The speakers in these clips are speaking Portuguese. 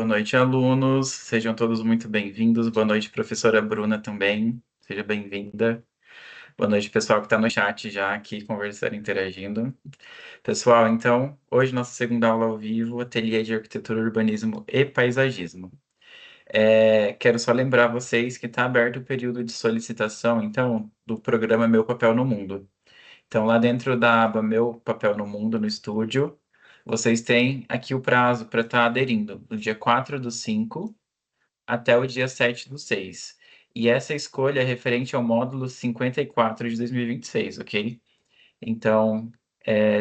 Boa noite, alunos. Sejam todos muito bem-vindos. Boa noite, professora Bruna também. Seja bem-vinda. Boa noite, pessoal que está no chat já aqui conversando, interagindo. Pessoal, então, hoje nossa segunda aula ao vivo, ateliê de arquitetura, urbanismo e paisagismo. Quero só lembrar vocês que está aberto o período de solicitação, então, do programa Meu Papel no Mundo. Então, lá dentro da aba Meu Papel no Mundo, no estúdio, vocês têm aqui o prazo para estar aderindo, do dia 4/5 até o dia 7/6. E essa escolha é referente ao módulo 54 de 2026, ok? Então,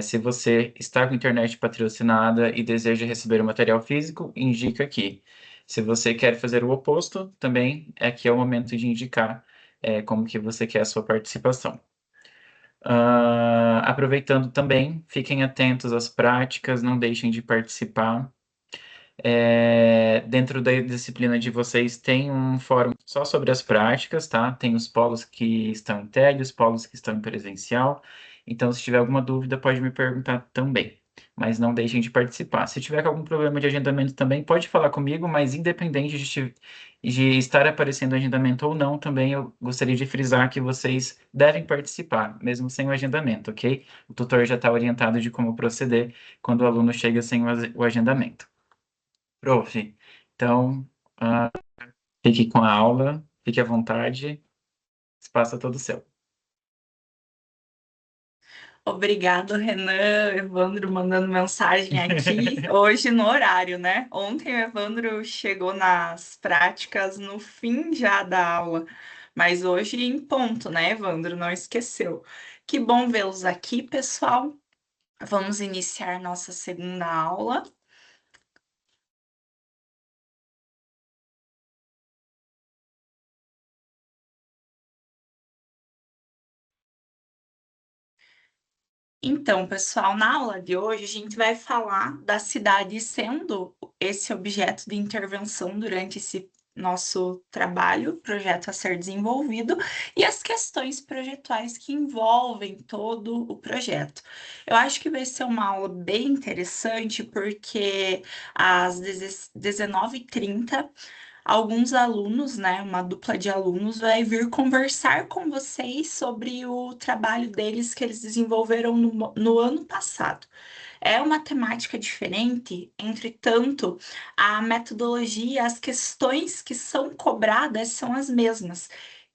se você está com internet patrocinada e deseja receber o material físico, indica aqui. Se você quer fazer o oposto, também aqui é o momento de indicar como que você quer a sua participação. Aproveitando também, fiquem atentos às práticas, não deixem de participar. Dentro da disciplina de vocês tem um fórum só sobre as práticas, tá? Tem os polos que estão em TED, os polos que estão em presencial. Então, se tiver alguma dúvida, pode me perguntar também. Mas não deixem de participar. Se tiver algum problema de agendamento também, pode falar comigo, mas independente de estar aparecendo agendamento ou não, também eu gostaria de frisar que vocês devem participar, mesmo sem o agendamento, ok? O tutor já está orientado de como proceder quando o aluno chega sem o agendamento. Prof, então, fique com a aula, fique à vontade, espaço é todo seu. Obrigado, Renan, Evandro mandando mensagem aqui, hoje no horário, né? Ontem o Evandro chegou nas práticas no fim já da aula, mas hoje em ponto, né, Evandro? Não esqueceu. Que bom vê-los aqui, pessoal. Vamos iniciar nossa segunda aula. Então, pessoal, na aula de hoje a gente vai falar da cidade sendo esse objeto de intervenção durante esse nosso trabalho, projeto a ser desenvolvido, e as questões projetuais que envolvem todo o projeto. Eu acho que vai ser uma aula bem interessante, porque às 19h30 alguns alunos, né, uma dupla de alunos, vai vir conversar com vocês sobre o trabalho deles que eles desenvolveram no ano passado. É uma temática diferente, entretanto, a metodologia, as questões que são cobradas são as mesmas.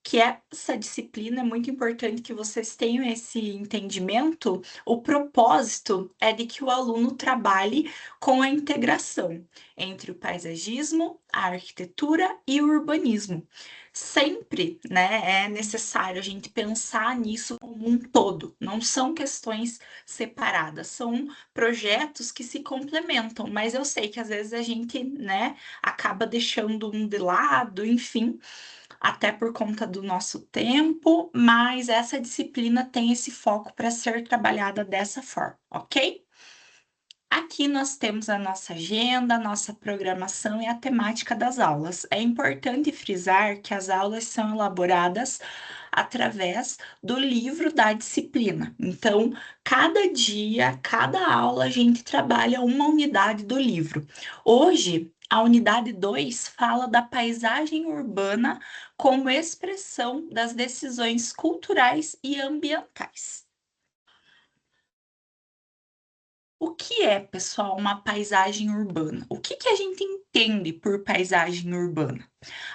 Que essa disciplina é muito importante que vocês tenham esse entendimento. O propósito é de que o aluno trabalhe com a integração entre o paisagismo, a arquitetura e o urbanismo. Sempre, né, é necessário a gente pensar nisso como um todo. Não são questões separadas, são projetos que se complementam, mas eu sei que às vezes a gente, né, acaba deixando um de lado, enfim, até por conta do nosso tempo, mas essa disciplina tem esse foco para ser trabalhada dessa forma, ok? Aqui nós temos a nossa agenda, a nossa programação e a temática das aulas. É importante frisar que as aulas são elaboradas através do livro da disciplina. Então, cada dia, cada aula, a gente trabalha uma unidade do livro. Hoje, a unidade 2 fala da paisagem urbana como expressão das decisões culturais e ambientais. O que é, pessoal, uma paisagem urbana? O que a gente entende por paisagem urbana?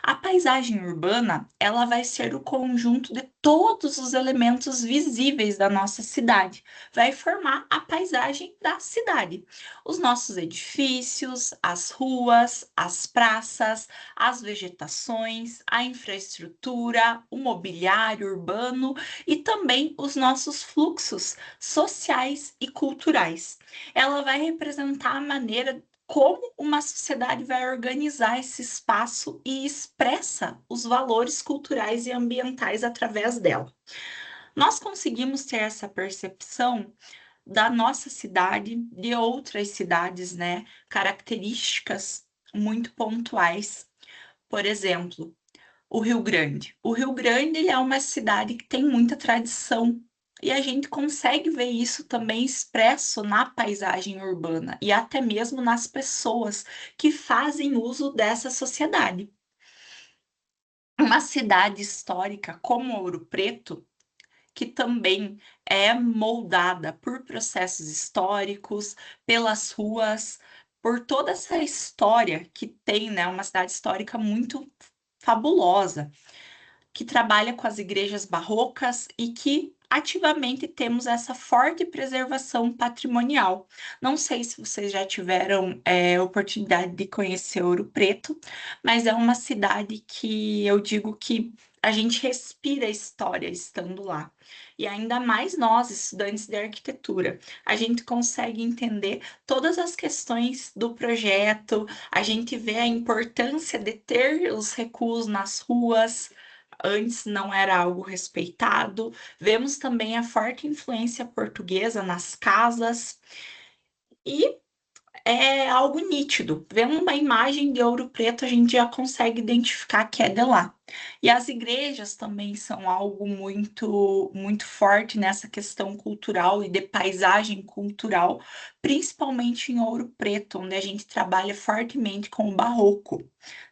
A paisagem urbana, ela vai ser o conjunto de todos os elementos visíveis da nossa cidade. Vai formar a paisagem da cidade. Os nossos edifícios, as ruas, as praças, as vegetações, a infraestrutura, o mobiliário urbano e também os nossos fluxos sociais e culturais. Ela vai representar a maneira como uma sociedade vai organizar esse espaço e expressa os valores culturais e ambientais através dela. Nós conseguimos ter essa percepção da nossa cidade, de outras cidades, né? Características muito pontuais. Por exemplo, o Rio Grande. O Rio Grande ele é uma cidade que tem muita tradição E a gente consegue ver isso também expresso na paisagem urbana e até mesmo nas pessoas que fazem uso dessa sociedade. Uma cidade histórica como Ouro Preto, que também é moldada por processos históricos, pelas ruas, por toda essa história que tem, né, uma cidade histórica muito fabulosa, que trabalha com as igrejas barrocas e que ativamente temos essa forte preservação patrimonial. Não sei se vocês já tiveram oportunidade de conhecer Ouro Preto, mas é uma cidade que eu digo que a gente respira história estando lá. E ainda mais nós, estudantes de arquitetura, a gente consegue entender todas as questões do projeto, a gente vê a importância de ter os recuos nas ruas, antes não era algo respeitado. Vemos também a forte influência portuguesa nas casas e é algo nítido. Vendo uma imagem de Ouro Preto, a gente já consegue identificar que é de lá. E as igrejas também são algo muito forte nessa questão cultural e de paisagem cultural, principalmente em Ouro Preto, onde a gente trabalha fortemente com o barroco,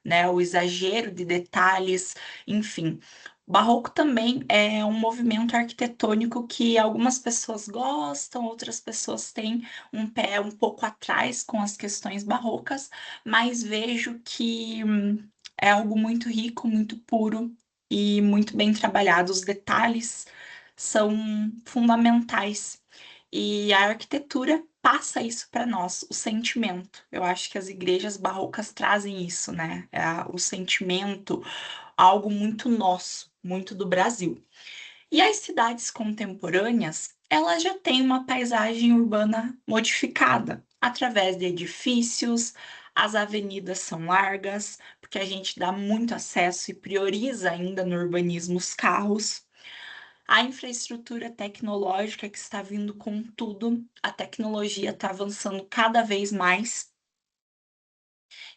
né? O exagero de detalhes, enfim. O barroco também é um movimento arquitetônico que algumas pessoas gostam, outras pessoas têm um pé um pouco atrás com as questões barrocas, mas vejo que é algo muito rico, muito puro e muito bem trabalhado. Os detalhes são fundamentais e a arquitetura passa isso para nós, o sentimento. Eu acho que as igrejas barrocas trazem isso, né? O sentimento, algo muito nosso, muito do Brasil. E as cidades contemporâneas, elas já têm uma paisagem urbana modificada através de edifícios, as avenidas são largas, porque a gente dá muito acesso e prioriza ainda no urbanismo os carros. A infraestrutura tecnológica que está vindo com tudo, a tecnologia está avançando cada vez mais.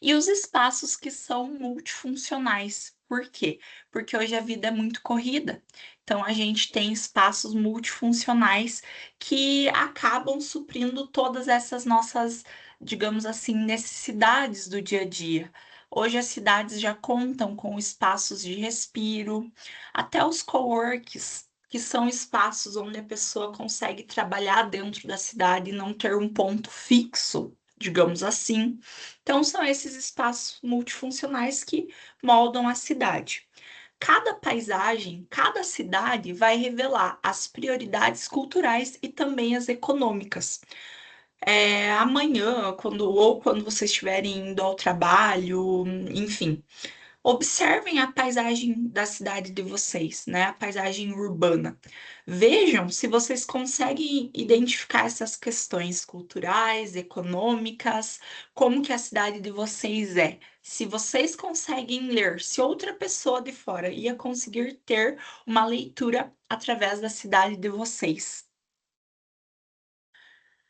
E os espaços que são multifuncionais. Por quê? Porque hoje a vida é muito corrida. Então a gente tem espaços multifuncionais que acabam suprindo todas essas nossas, digamos assim, necessidades do dia a dia. Hoje as cidades já contam com espaços de respiro, até os coworks, que são espaços onde a pessoa consegue trabalhar dentro da cidade e não ter um ponto fixo, digamos assim. Então, são esses espaços multifuncionais que moldam a cidade. Cada paisagem, cada cidade vai revelar as prioridades culturais e também as econômicas. Amanhã, quando vocês estiverem indo ao trabalho, enfim, observem a paisagem da cidade de vocês, né? A paisagem urbana. Vejam se vocês conseguem identificar essas questões culturais, econômicas, como que a cidade de vocês é. Se vocês conseguem ler, se outra pessoa de fora ia conseguir ter uma leitura através da cidade de vocês.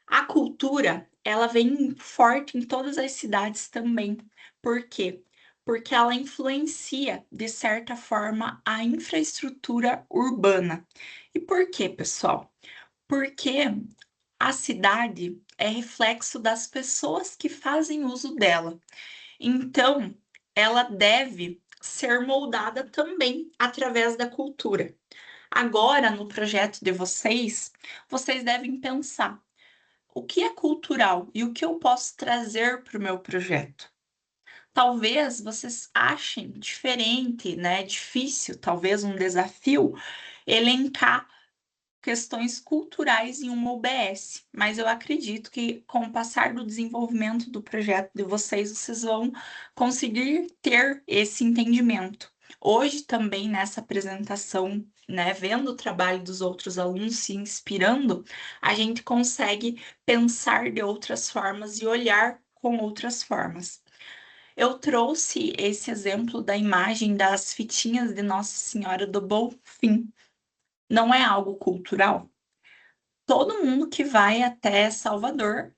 A cultura, ela vem forte em todas as cidades também. Por quê? Porque ela influencia, de certa forma, a infraestrutura urbana. E por quê, pessoal? Porque a cidade é reflexo das pessoas que fazem uso dela. Então, ela deve ser moldada também através da cultura. Agora, no projeto de vocês, vocês devem pensar o que é cultural e o que eu posso trazer para o meu projeto. Talvez vocês achem diferente, né? Difícil, talvez um desafio, elencar questões culturais em uma UBS, mas eu acredito que com o passar do desenvolvimento do projeto de vocês, vocês vão conseguir ter esse entendimento. Hoje também nessa apresentação, né, vendo o trabalho dos outros alunos, se inspirando, a gente consegue pensar de outras formas e olhar com outras formas. Eu trouxe esse exemplo da imagem das fitinhas de Nossa Senhora do Bonfim. Não é algo cultural? Todo mundo que vai até Salvador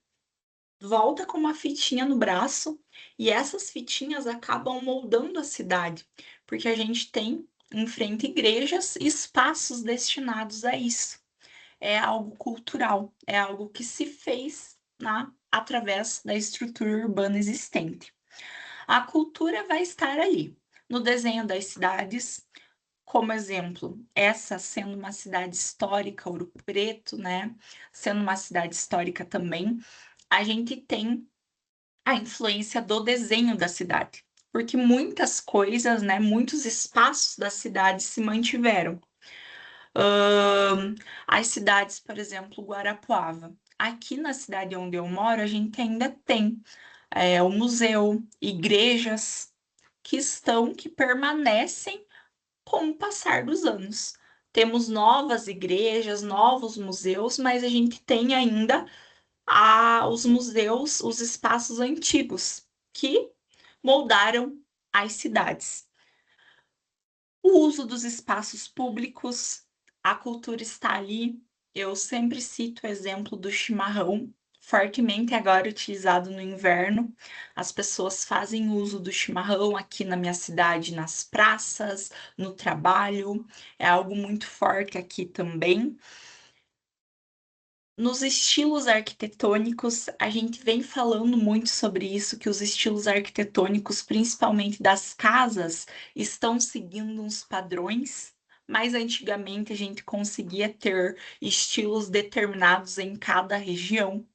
volta com uma fitinha no braço e essas fitinhas acabam moldando a cidade, porque a gente tem em frente igrejas e espaços destinados a isso. é algo cultural, é algo que se fez através da estrutura urbana existente. A cultura vai estar ali, no desenho das cidades, como exemplo, essa sendo uma cidade histórica, Ouro Preto, né, sendo uma cidade histórica também, a gente tem a influência do desenho da cidade, porque muitas coisas, né, muitos espaços da cidade se mantiveram. As cidades, por exemplo, Guarapuava. Aqui na cidade onde eu moro, a gente ainda tem o museu, igrejas que permanecem com o passar dos anos. Temos novas igrejas, novos museus, mas a gente tem ainda os museus, os espaços antigos que moldaram as cidades. O uso dos espaços públicos, a cultura está ali. Eu sempre cito o exemplo do chimarrão, fortemente agora utilizado no inverno. As pessoas fazem uso do chimarrão aqui na minha cidade, nas praças, no trabalho. É algo muito forte aqui também. Nos estilos arquitetônicos, a gente vem falando muito sobre isso, que os estilos arquitetônicos, principalmente das casas, estão seguindo uns padrões. Mas antigamente a gente conseguia ter estilos determinados em cada região.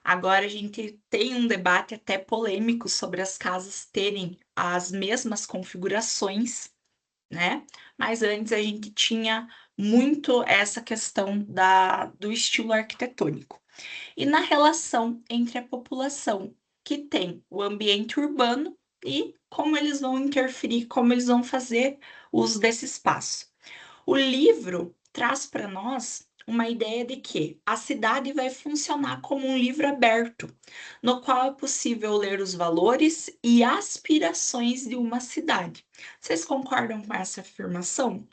Agora a gente tem um debate até polêmico sobre as casas terem as mesmas configurações, né? Mas antes a gente tinha muito essa questão do estilo arquitetônico. E na relação entre a população, que tem o ambiente urbano e como eles vão interferir, como eles vão fazer uso desse espaço. O livro traz para nós uma ideia de que a cidade vai funcionar como um livro aberto, no qual é possível ler os valores e aspirações de uma cidade. Vocês concordam com essa afirmação?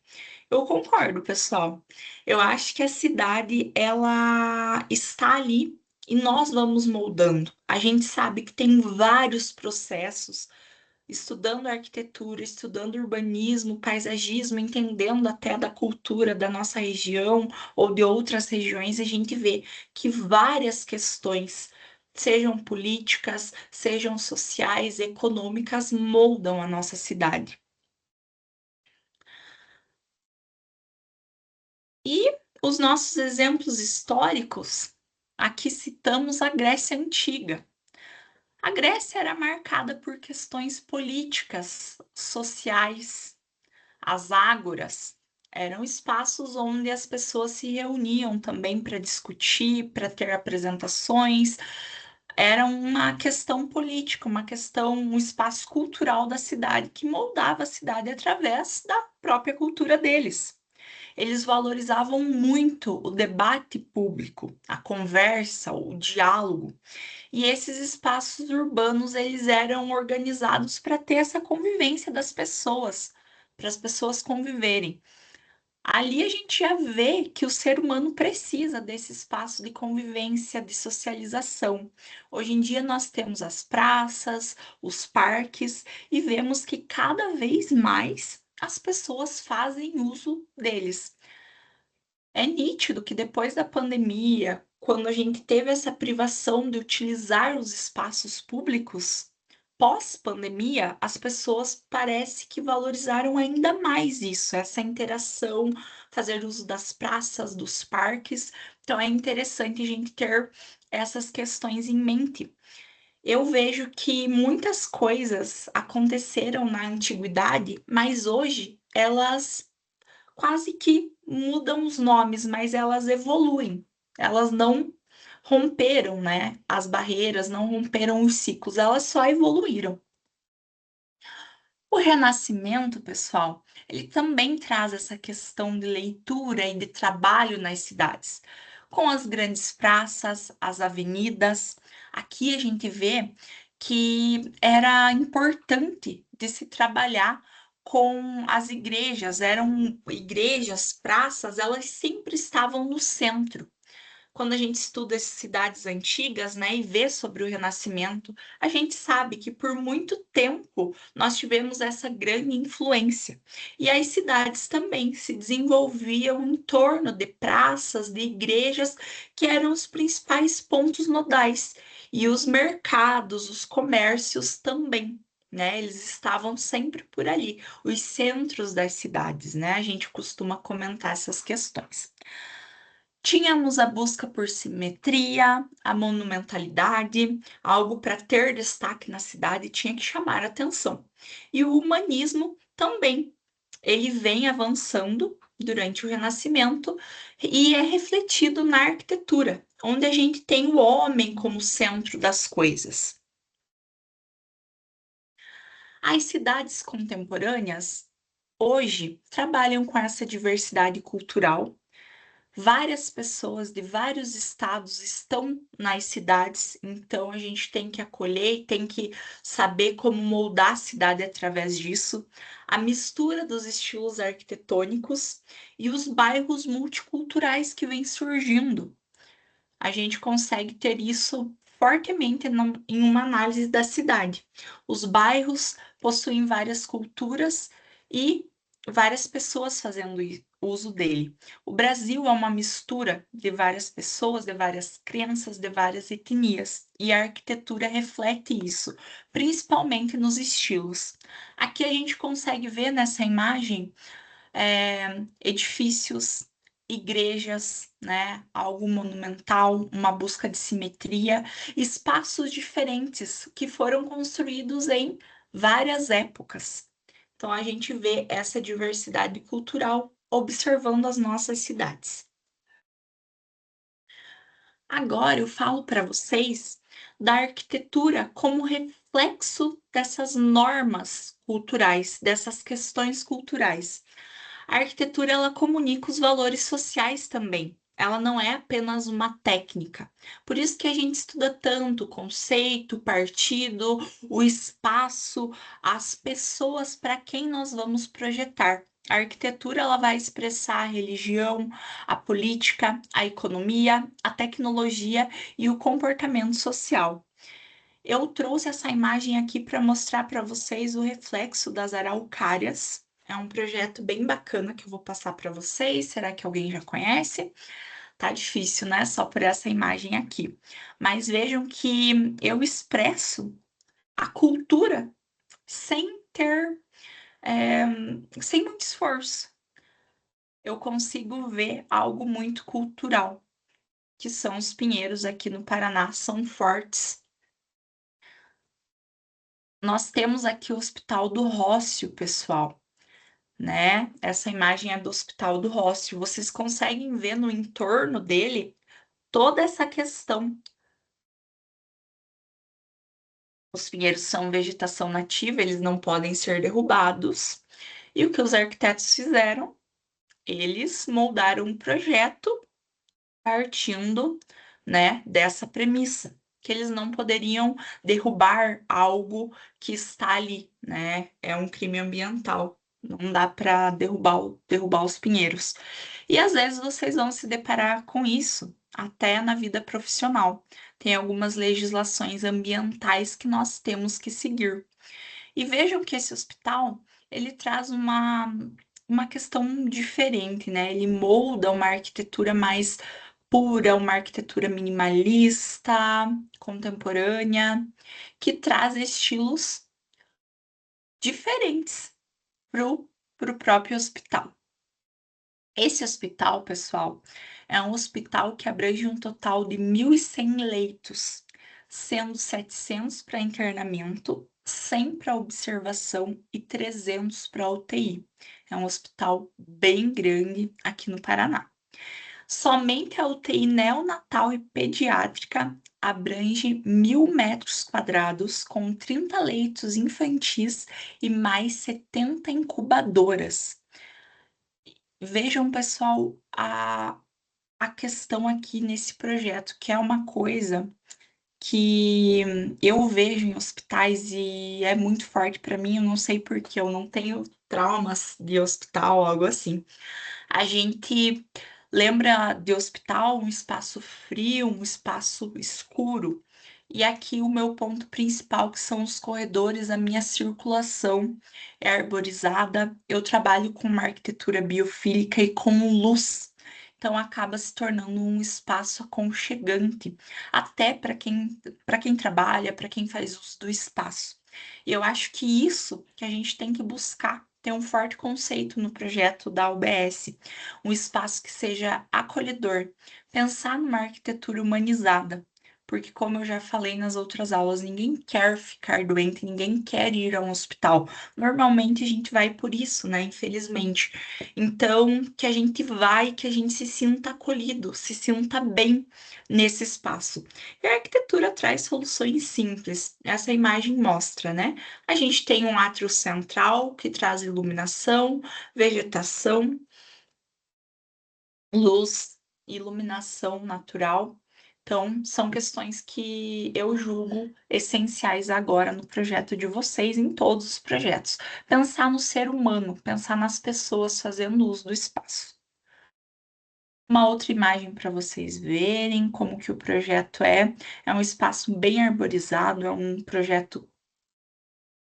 Eu concordo, pessoal. Eu acho que a cidade ela está ali e nós vamos moldando. A gente sabe que tem vários processos estudando arquitetura, estudando urbanismo, paisagismo, entendendo até da cultura da nossa região ou de outras regiões, a gente vê que várias questões, sejam políticas, sejam sociais, econômicas, moldam a nossa cidade. E os nossos exemplos históricos, aqui citamos a Grécia Antiga. A Grécia era marcada por questões políticas, sociais. As ágoras eram espaços onde as pessoas se reuniam também para discutir, para ter apresentações. Era uma questão política, uma questão, um espaço cultural da cidade que moldava a cidade através da própria cultura deles. Eles valorizavam muito o debate público, a conversa, o diálogo. E esses espaços urbanos, eles eram organizados para ter essa convivência das pessoas, para as pessoas conviverem. Ali a gente já vê que o ser humano precisa desse espaço de convivência, de socialização. Hoje em dia nós temos as praças, os parques e vemos que cada vez mais as pessoas fazem uso deles. É nítido que depois da pandemia, quando a gente teve essa privação de utilizar os espaços públicos, pós-pandemia, as pessoas parece que valorizaram ainda mais isso, essa interação, fazer uso das praças, dos parques. Então é interessante a gente ter essas questões em mente. Eu vejo que muitas coisas aconteceram na antiguidade, mas hoje elas quase que mudam os nomes, mas elas evoluem. Elas não romperam, né, as barreiras, não romperam os ciclos, elas só evoluíram. O Renascimento, pessoal, ele também traz essa questão de leitura e de trabalho nas cidades, com as grandes praças, as avenidas. Aqui a gente vê que era importante de se trabalhar com as igrejas, eram igrejas, praças, elas sempre estavam no centro. quando a gente estuda as cidades antigas, né, e vê sobre o Renascimento, a gente sabe que por muito tempo nós tivemos essa grande influência. E as cidades também se desenvolviam em torno de praças, de igrejas, que eram os principais pontos nodais. E os mercados, os comércios também. Né, eles estavam sempre por ali, os centros das cidades, né? A gente costuma comentar essas questões. Tínhamos a busca por simetria, a monumentalidade, algo para ter destaque na cidade tinha que chamar a atenção. E o humanismo também, ele vem avançando durante o Renascimento e é refletido na arquitetura, onde a gente tem o homem como centro das coisas. As cidades contemporâneas hoje trabalham com essa diversidade cultural. Várias pessoas de vários estados estão nas cidades, então a gente tem que acolher e tem que saber como moldar a cidade através disso. A mistura dos estilos arquitetônicos e os bairros multiculturais que vêm surgindo. A gente consegue ter isso fortemente em uma análise da cidade. Os bairros possuem várias culturas e várias pessoas fazendo uso dele. O Brasil é uma mistura de várias pessoas, de várias crenças, de várias etnias, e a arquitetura reflete isso, principalmente nos estilos. Aqui a gente consegue ver nessa imagem edifícios, igrejas, né? Algo monumental, uma busca de simetria, espaços diferentes que foram construídos em várias épocas. Então a gente vê essa diversidade cultural observando as nossas cidades. Agora eu falo para vocês da arquitetura como reflexo dessas normas culturais, dessas questões culturais. A arquitetura ela comunica os valores sociais também. Ela não é apenas uma técnica. Por isso que a gente estuda tanto o conceito, o partido, o espaço, as pessoas para quem nós vamos projetar. A arquitetura ela vai expressar a religião, a política, a economia, a tecnologia e o comportamento social. Eu trouxe essa imagem aqui para mostrar para vocês o reflexo das araucárias. É um projeto bem bacana que eu vou passar para vocês. Será que alguém já conhece? Tá difícil, né? Só por essa imagem aqui. Mas vejam que eu expresso a cultura sem ter, sem muito esforço. Eu consigo ver algo muito cultural, que são os pinheiros aqui no Paraná, são fortes. Nós temos aqui o Hospital do Rócio, pessoal, né? Essa imagem é do Hospital do Rócio. Vocês conseguem ver no entorno dele toda essa questão. Os pinheiros são vegetação nativa, eles não podem ser derrubados. E o que os arquitetos fizeram? Eles moldaram um projeto partindo, né, dessa premissa, que eles não poderiam derrubar algo que está ali, né? É um crime ambiental. Não dá para derrubar os pinheiros. E às vezes vocês vão se deparar com isso até na vida profissional. Tem algumas legislações ambientais que nós temos que seguir. E vejam que esse hospital, ele traz uma questão diferente, né? Ele molda uma arquitetura mais pura, uma arquitetura minimalista, contemporânea, que traz estilos diferentes para o próprio hospital. Esse hospital, pessoal, é um hospital que abrange um total de 1.100 leitos, sendo 700 para internamento, 100 para observação e 300 para UTI. É um hospital bem grande aqui no Paraná. Somente a UTI neonatal e pediátrica abrange 1.000 metros quadrados, com 30 leitos infantis e mais 70 incubadoras. Vejam, pessoal, a questão aqui nesse projeto, que é uma coisa que eu vejo em hospitais e é muito forte para mim. Eu não sei por que eu não tenho traumas de hospital, algo assim. A gente Lembra de hospital, um espaço frio, um espaço escuro? E aqui o meu ponto principal, que são os corredores, a minha circulação é arborizada. Eu trabalho com uma arquitetura biofílica e com luz. Então acaba se tornando um espaço aconchegante, até para quem trabalha, para quem faz uso do espaço. E eu acho que isso que a gente tem que buscar, ter um forte conceito no projeto da UBS, um espaço que seja acolhedor, pensar numa arquitetura humanizada, porque como eu já falei nas outras aulas, ninguém quer ficar doente, ninguém quer ir a um hospital. Normalmente a gente vai por isso, né? Infelizmente. Então, que a gente vai, que a gente se sinta acolhido, se sinta bem nesse espaço. E a arquitetura traz soluções simples. Essa imagem mostra, né? A gente tem um átrio central que traz iluminação, vegetação, luz, iluminação natural. Então, são questões que eu julgo essenciais agora no projeto de vocês, em todos os projetos. Pensar no ser humano, pensar nas pessoas fazendo uso do espaço. Uma outra imagem para vocês verem como que o projeto é um espaço bem arborizado, é um projeto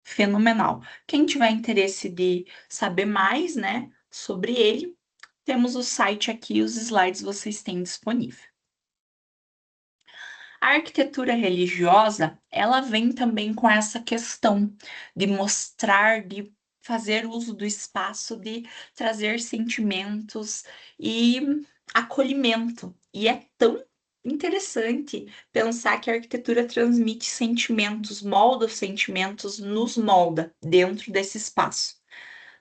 fenomenal. Quem tiver interesse de saber mais, né, sobre ele, temos o site aqui, os slides vocês têm disponível. A arquitetura religiosa, ela vem também com essa questão de mostrar, de fazer uso do espaço, de trazer sentimentos e acolhimento. E é tão interessante pensar que a arquitetura transmite sentimentos, molda os sentimentos, nos molda dentro desse espaço.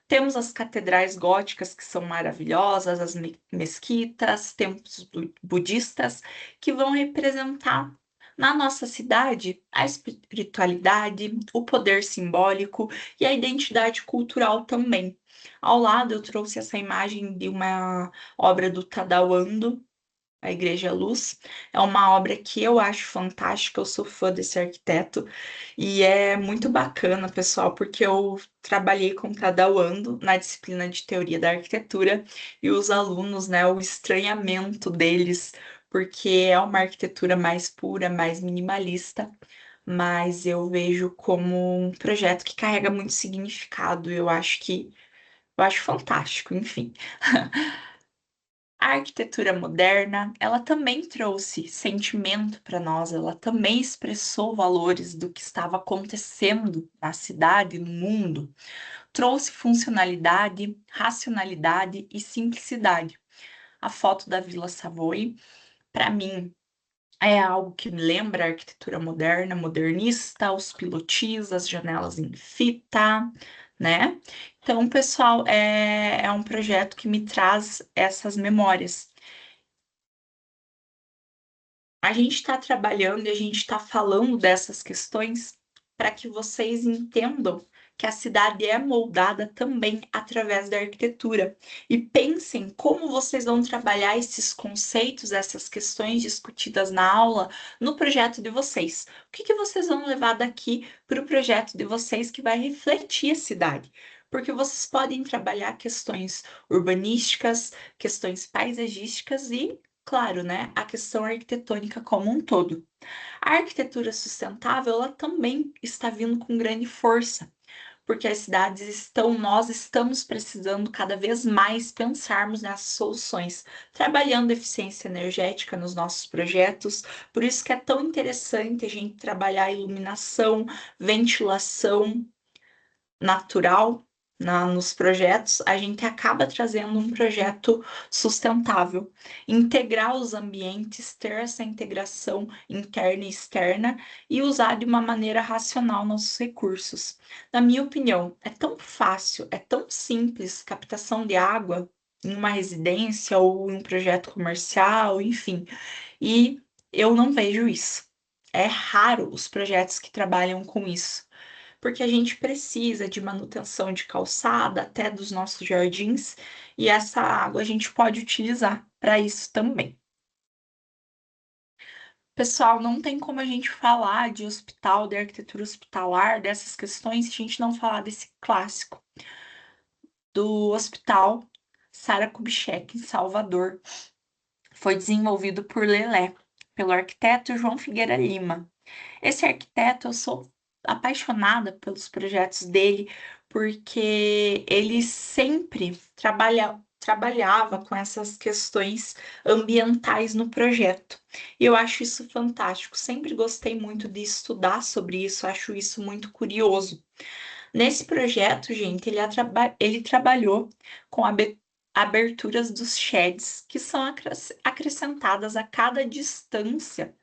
Temos as catedrais góticas, que são maravilhosas, as mesquitas, templos budistas, que vão representar na nossa cidade a espiritualidade, o poder simbólico e a identidade cultural também. Ao lado, eu trouxe essa imagem de uma obra do Tadao Ando, a Igreja Luz. É uma obra que eu acho fantástica, eu sou fã desse arquiteto e é muito bacana, pessoal, porque eu trabalhei com Tadao Ando na disciplina de Teoria da Arquitetura e os alunos, né, o estranhamento deles, porque é uma arquitetura mais pura, mais minimalista, mas eu vejo como um projeto que carrega muito significado, eu acho fantástico, enfim. A arquitetura moderna, ela também trouxe sentimento para nós, ela também expressou valores do que estava acontecendo na cidade, no mundo, trouxe funcionalidade, racionalidade e simplicidade. A foto da Vila Savoy, para mim, é algo que me lembra a arquitetura moderna, modernista, os pilotis, as janelas em fita, né? Então, pessoal, é um projeto que me traz essas memórias. A gente está trabalhando e a gente está falando dessas questões para que vocês entendam que a cidade é moldada também através da arquitetura. E pensem como vocês vão trabalhar esses conceitos, essas questões discutidas na aula, no projeto de vocês. O que vocês vão levar daqui para o projeto de vocês que vai refletir a cidade? Porque vocês podem trabalhar questões urbanísticas, questões paisagísticas e claro, né, a questão arquitetônica como um todo. A arquitetura sustentável, ela também está vindo com grande força, porque as cidades estão, nós estamos precisando cada vez mais pensarmos nessas soluções, trabalhando eficiência energética nos nossos projetos. Por isso que é tão interessante a gente trabalhar iluminação, ventilação natural nos projetos, a gente acaba trazendo um projeto sustentável, integrar os ambientes, ter essa integração interna e externa e usar de uma maneira racional nossos recursos. Na minha opinião, é tão fácil, é tão simples captação de água em uma residência ou em um projeto comercial, enfim, e eu não vejo isso. É raro os projetos que trabalham com isso porque a gente precisa de manutenção de calçada, até dos nossos jardins, e essa água a gente pode utilizar para isso também. Pessoal, não tem como a gente falar de hospital, de arquitetura hospitalar, dessas questões, se a gente não falar desse clássico do Hospital Sara Kubitschek, em Salvador. foi desenvolvido por Lelé, pelo arquiteto João Figueira Lima. Esse arquiteto, eu sou apaixonada pelos projetos dele, porque ele sempre trabalhava com essas questões ambientais no projeto. E eu acho isso fantástico. Sempre gostei muito de estudar sobre isso, acho isso muito curioso. Nesse projeto, gente, ele trabalhou com aberturas dos sheds, que são acrescentadas a cada distância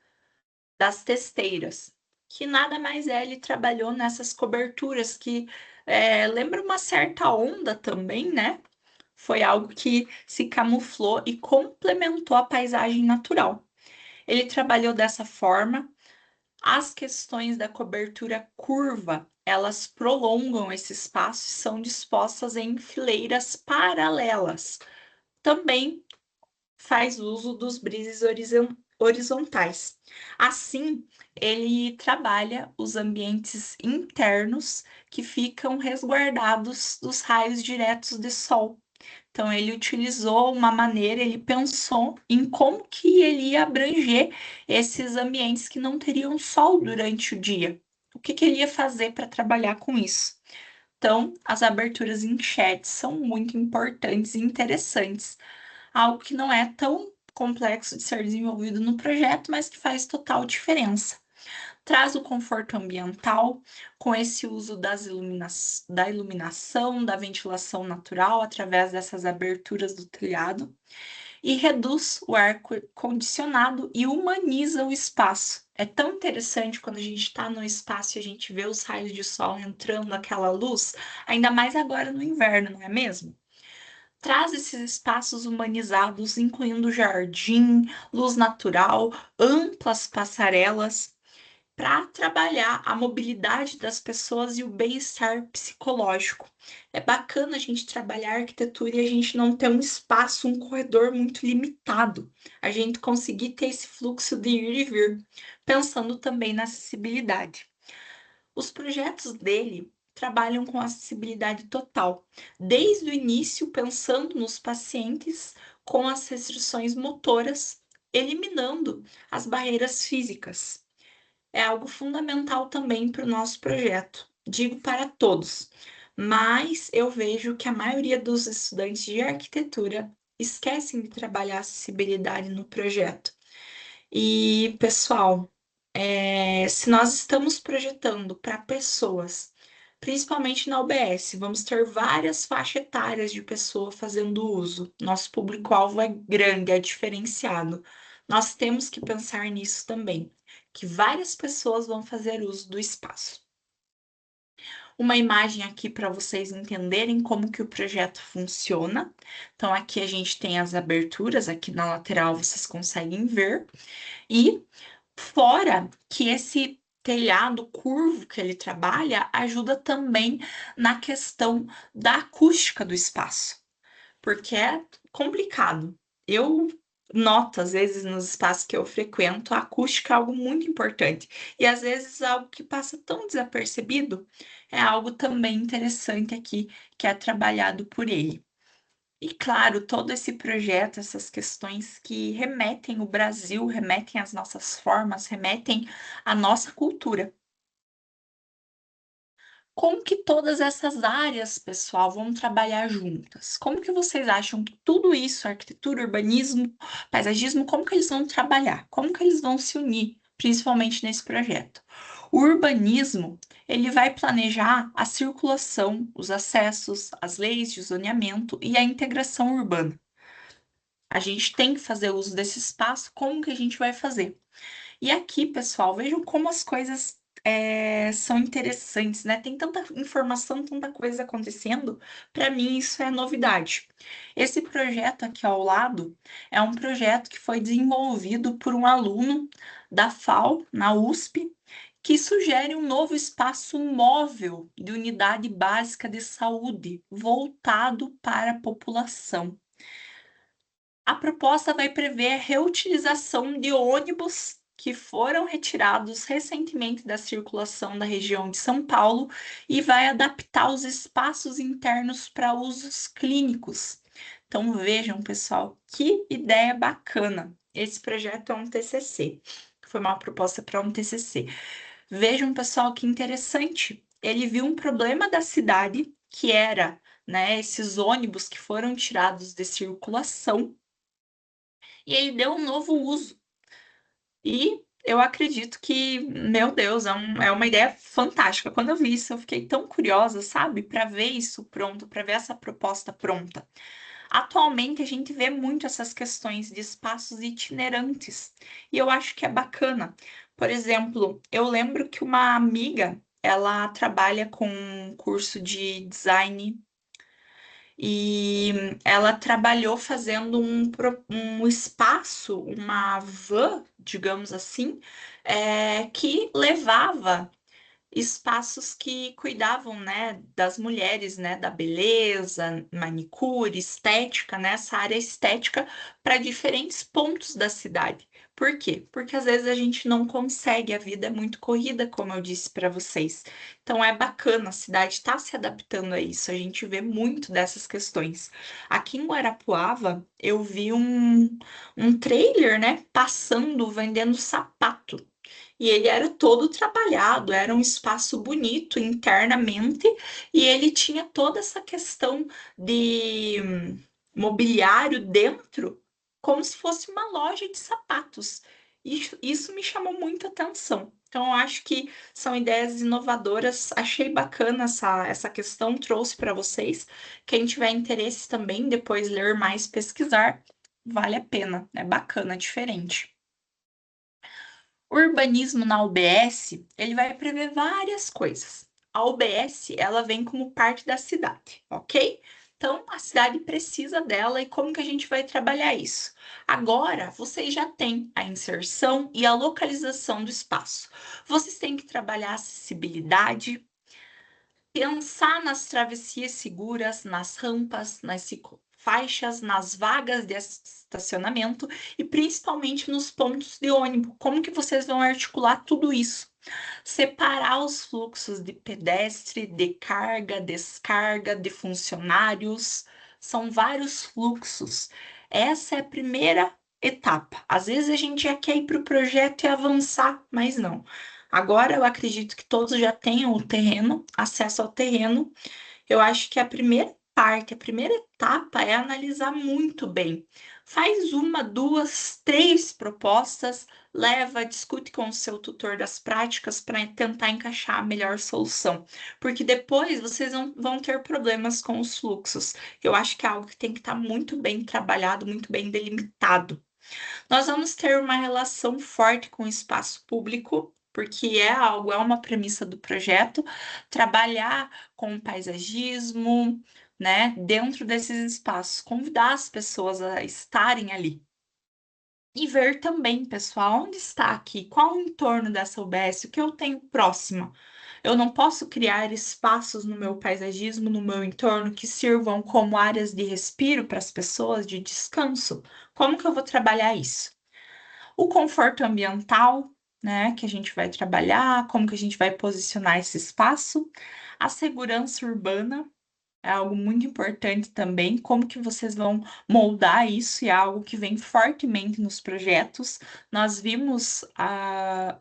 das testeiras, que nada mais é, ele trabalhou nessas coberturas que lembra uma certa onda também, né? Foi algo que se camuflou e complementou a paisagem natural. Ele trabalhou dessa forma. As questões da cobertura curva, elas prolongam esse espaço e são dispostas em fileiras paralelas. Também faz uso dos brises horizontais. Assim, ele trabalha os ambientes internos que ficam resguardados dos raios diretos de sol. Então, ele utilizou uma maneira, ele pensou em como que ele ia abranger esses ambientes que não teriam sol durante o dia. O que que ele ia fazer para trabalhar com isso? Então, as aberturas em chat são muito importantes e interessantes, algo que não é tão complexo de ser desenvolvido no projeto, mas que faz total diferença. Traz o conforto ambiental com esse uso da iluminação, da ventilação natural através dessas aberturas do telhado e reduz o ar condicionado e humaniza o espaço. É tão interessante quando a gente está no espaço e a gente vê os raios de sol entrando, aquela luz, ainda mais agora no inverno, não é mesmo? Traz esses espaços humanizados, incluindo jardim, luz natural, amplas passarelas, para trabalhar a mobilidade das pessoas e o bem-estar psicológico. É bacana a gente trabalhar arquitetura e a gente não ter um espaço, um corredor muito limitado. A gente conseguir ter esse fluxo de ir e vir, pensando também na acessibilidade. Os projetos dele trabalham com acessibilidade total, desde o início pensando nos pacientes com as restrições motoras, eliminando as barreiras físicas. É algo fundamental também para o nosso projeto. Digo para todos, mas eu vejo que a maioria dos estudantes de arquitetura esquecem de trabalhar a acessibilidade no projeto. E, pessoal, se nós estamos projetando para pessoas, principalmente na UBS, vamos ter várias faixas etárias de pessoa fazendo uso. Nosso público-alvo é grande, é diferenciado. Nós temos que pensar nisso também, que várias pessoas vão fazer uso do espaço. Uma imagem aqui para vocês entenderem como que o projeto funciona. Então, aqui a gente tem as aberturas, aqui na lateral vocês conseguem ver. E fora que esse telhado curvo que ele trabalha ajuda também na questão da acústica do espaço, porque é complicado. Eu noto, às vezes, nos espaços que eu frequento, a acústica é algo muito importante. E às vezes algo que passa tão desapercebido é algo também interessante aqui que é trabalhado por ele. E claro, todo esse projeto, essas questões que remetem o Brasil, remetem às nossas formas, remetem à nossa cultura. Como que todas essas áreas, pessoal, vão trabalhar juntas? Como que vocês acham que tudo isso, arquitetura, urbanismo, paisagismo, como que eles vão trabalhar? Como que eles vão se unir, principalmente nesse projeto? O urbanismo, ele vai planejar a circulação, os acessos, as leis de zoneamento e a integração urbana. A gente tem que fazer uso desse espaço, como que a gente vai fazer? E aqui, pessoal, vejam como as coisas são interessantes, né? Tem tanta informação, tanta coisa acontecendo. Para mim, isso é novidade. Esse projeto aqui ao lado é um projeto que foi desenvolvido por um aluno da FAO, na USP, que sugere um novo espaço móvel de unidade básica de saúde voltado para a população. A proposta vai prever a reutilização de ônibus que foram retirados recentemente da circulação da região de São Paulo e vai adaptar os espaços internos para usos clínicos. Então vejam, pessoal, que ideia bacana. Esse projeto é um TCC. Foi uma proposta para um TCC. Vejam, pessoal, que interessante. Ele viu um problema da cidade, que era, né, esses ônibus que foram tirados de circulação, e ele deu um novo uso. E eu acredito que, meu Deus, é uma ideia fantástica. Quando eu vi isso, eu fiquei tão curiosa, sabe, para ver isso pronto, para ver essa proposta pronta. Atualmente, a gente vê muito essas questões de espaços itinerantes, e eu acho que é bacana. Por exemplo, eu lembro que uma amiga, ela trabalha com um curso de design e ela trabalhou fazendo um espaço, uma van, digamos assim, que levava espaços que cuidavam, né, das mulheres, né, da beleza, manicure, estética, né, essa área estética para diferentes pontos da cidade. Por quê? Porque às vezes a gente não consegue, a vida é muito corrida, como eu disse para vocês. Então é bacana, a cidade está se adaptando a isso, a gente vê muito dessas questões. Aqui em Guarapuava, eu vi um trailer, né, passando, vendendo sapato. E ele era todo trabalhado, era um espaço bonito internamente, e ele tinha toda essa questão de mobiliário dentro, como se fosse uma loja de sapatos. Isso me chamou muita atenção. Então, eu acho que são ideias inovadoras. Achei bacana essa questão, trouxe para vocês. Quem tiver interesse também, depois ler mais, pesquisar, vale a pena. É bacana, diferente. O urbanismo na UBS, ele vai prever várias coisas. A UBS, ela vem como parte da cidade, ok? Então, a cidade precisa dela e como que a gente vai trabalhar isso? Agora, vocês já têm a inserção e a localização do espaço. Vocês têm que trabalhar a acessibilidade, pensar nas travessias seguras, nas rampas, nas ciclofaixas, nas vagas de estacionamento e principalmente nos pontos de ônibus. Como que vocês vão articular tudo isso? Separar os fluxos de pedestre, de carga, descarga, de funcionários. São vários fluxos. Essa é a primeira etapa. Às vezes a gente já quer ir para o projeto e avançar, mas não. Agora eu acredito que todos já tenham o terreno, acesso ao terreno. Eu acho que a primeira parte, a primeira etapa é analisar muito bem. Faz uma, duas, três propostas, leva, discute com o seu tutor das práticas para tentar encaixar a melhor solução. Porque depois vocês não vão ter problemas com os fluxos. Eu acho que é algo que tem que estar muito bem trabalhado, muito bem delimitado. Nós vamos ter uma relação forte com o espaço público, porque é algo, é uma premissa do projeto, trabalhar com o paisagismo, né, dentro desses espaços, convidar as pessoas a estarem ali. E ver também, pessoal, onde está aqui, qual o entorno dessa UBS, o que eu tenho próximo. Eu não posso criar espaços no meu paisagismo, no meu entorno, que sirvam como áreas de respiro para as pessoas, de descanso. Como que eu vou trabalhar isso? O conforto ambiental, né, que a gente vai trabalhar, como que a gente vai posicionar esse espaço, a segurança urbana é algo muito importante também, como que vocês vão moldar isso, e é algo que vem fortemente nos projetos. Nós vimos,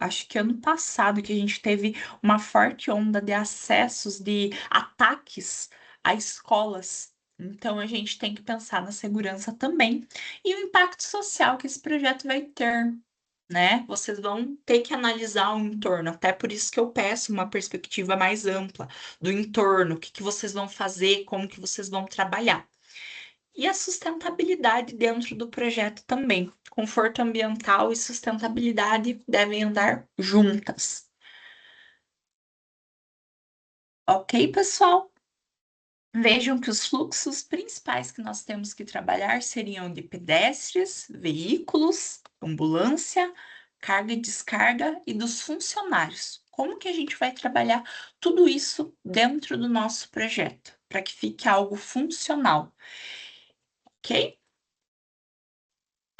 acho que ano passado, que a gente teve uma forte onda de acessos, de ataques a escolas. Então, a gente tem que pensar na segurança também e o impacto social que esse projeto vai ter, né? Vocês vão ter que analisar o entorno, até por isso que eu peço uma perspectiva mais ampla do entorno, o que que vocês vão fazer, como que vocês vão trabalhar. E a sustentabilidade dentro do projeto também. Conforto ambiental e sustentabilidade devem andar juntas. Ok, pessoal? Vejam que os fluxos principais que nós temos que trabalhar seriam de pedestres, veículos, ambulância, carga e descarga e dos funcionários. Como que a gente vai trabalhar tudo isso dentro do nosso projeto, para que fique algo funcional, ok?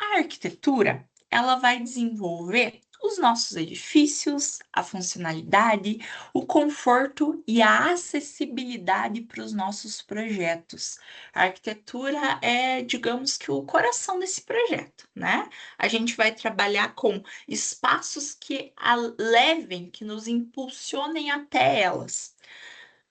A arquitetura, ela vai desenvolver os nossos edifícios, a funcionalidade, o conforto e a acessibilidade para os nossos projetos. A arquitetura é, digamos que, o coração desse projeto, né? A gente vai trabalhar com espaços que a levem, que nos impulsionem até elas.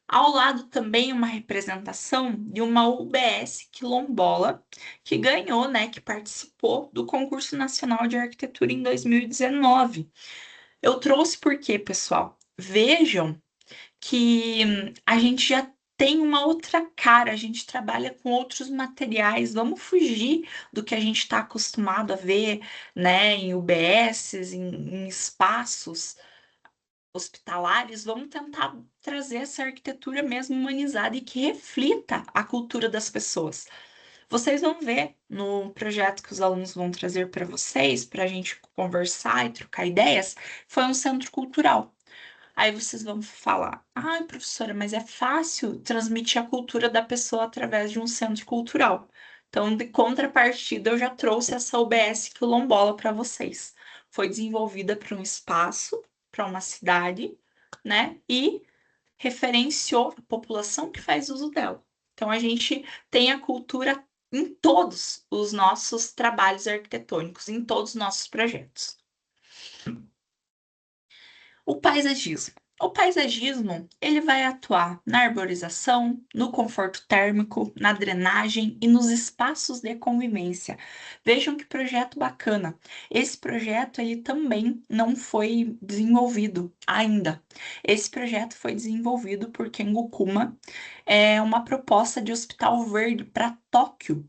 Ao lado também uma representação de uma UBS quilombola que ganhou, né, que participou do Concurso Nacional de Arquitetura em 2019. Eu trouxe porque, pessoal, vejam que a gente já tem uma outra cara, a gente trabalha com outros materiais, vamos fugir do que a gente está acostumado a ver, né, em UBSs, em espaços hospitalares, vamos tentar trazer essa arquitetura mesmo humanizada e que reflita a cultura das pessoas. Vocês vão ver no projeto que os alunos vão trazer para vocês, para a gente conversar e trocar ideias, foi um centro cultural. Aí vocês vão falar: ai, professora, mas é fácil transmitir a cultura da pessoa através de um centro cultural. Então, de contrapartida, eu já trouxe essa UBS quilombola para vocês. Foi desenvolvida para um espaço, para uma cidade, né? E referenciou a população que faz uso dela. Então, a gente tem a cultura em todos os nossos trabalhos arquitetônicos, em todos os nossos projetos. O paisagismo. O paisagismo, ele vai atuar na arborização, no conforto térmico, na drenagem e nos espaços de convivência. Vejam que projeto bacana. Esse projeto, ele também não foi desenvolvido ainda. Esse projeto foi desenvolvido por Kengo Kuma, é uma proposta de hospital verde para Tóquio,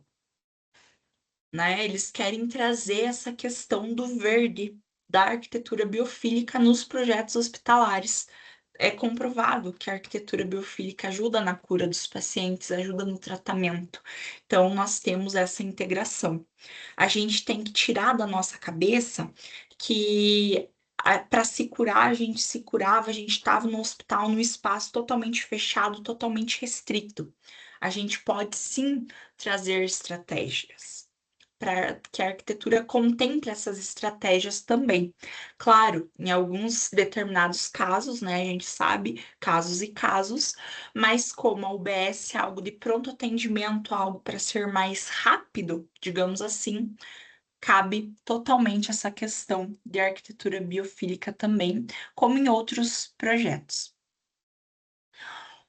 né? Eles querem trazer essa questão do verde, da arquitetura biofílica nos projetos hospitalares. É comprovado que a arquitetura biofílica ajuda na cura dos pacientes, ajuda no tratamento. Então, nós temos essa integração. A gente tem que tirar da nossa cabeça que para se curar, a gente se curava, a gente estava no hospital, num espaço totalmente fechado, totalmente restrito. A gente pode sim trazer estratégias para que a arquitetura contemple essas estratégias também. Claro, em alguns determinados casos, né, a gente sabe, casos e casos, mas como a UBS é algo de pronto atendimento, algo para ser mais rápido, digamos assim, cabe totalmente essa questão de arquitetura biofílica também, como em outros projetos.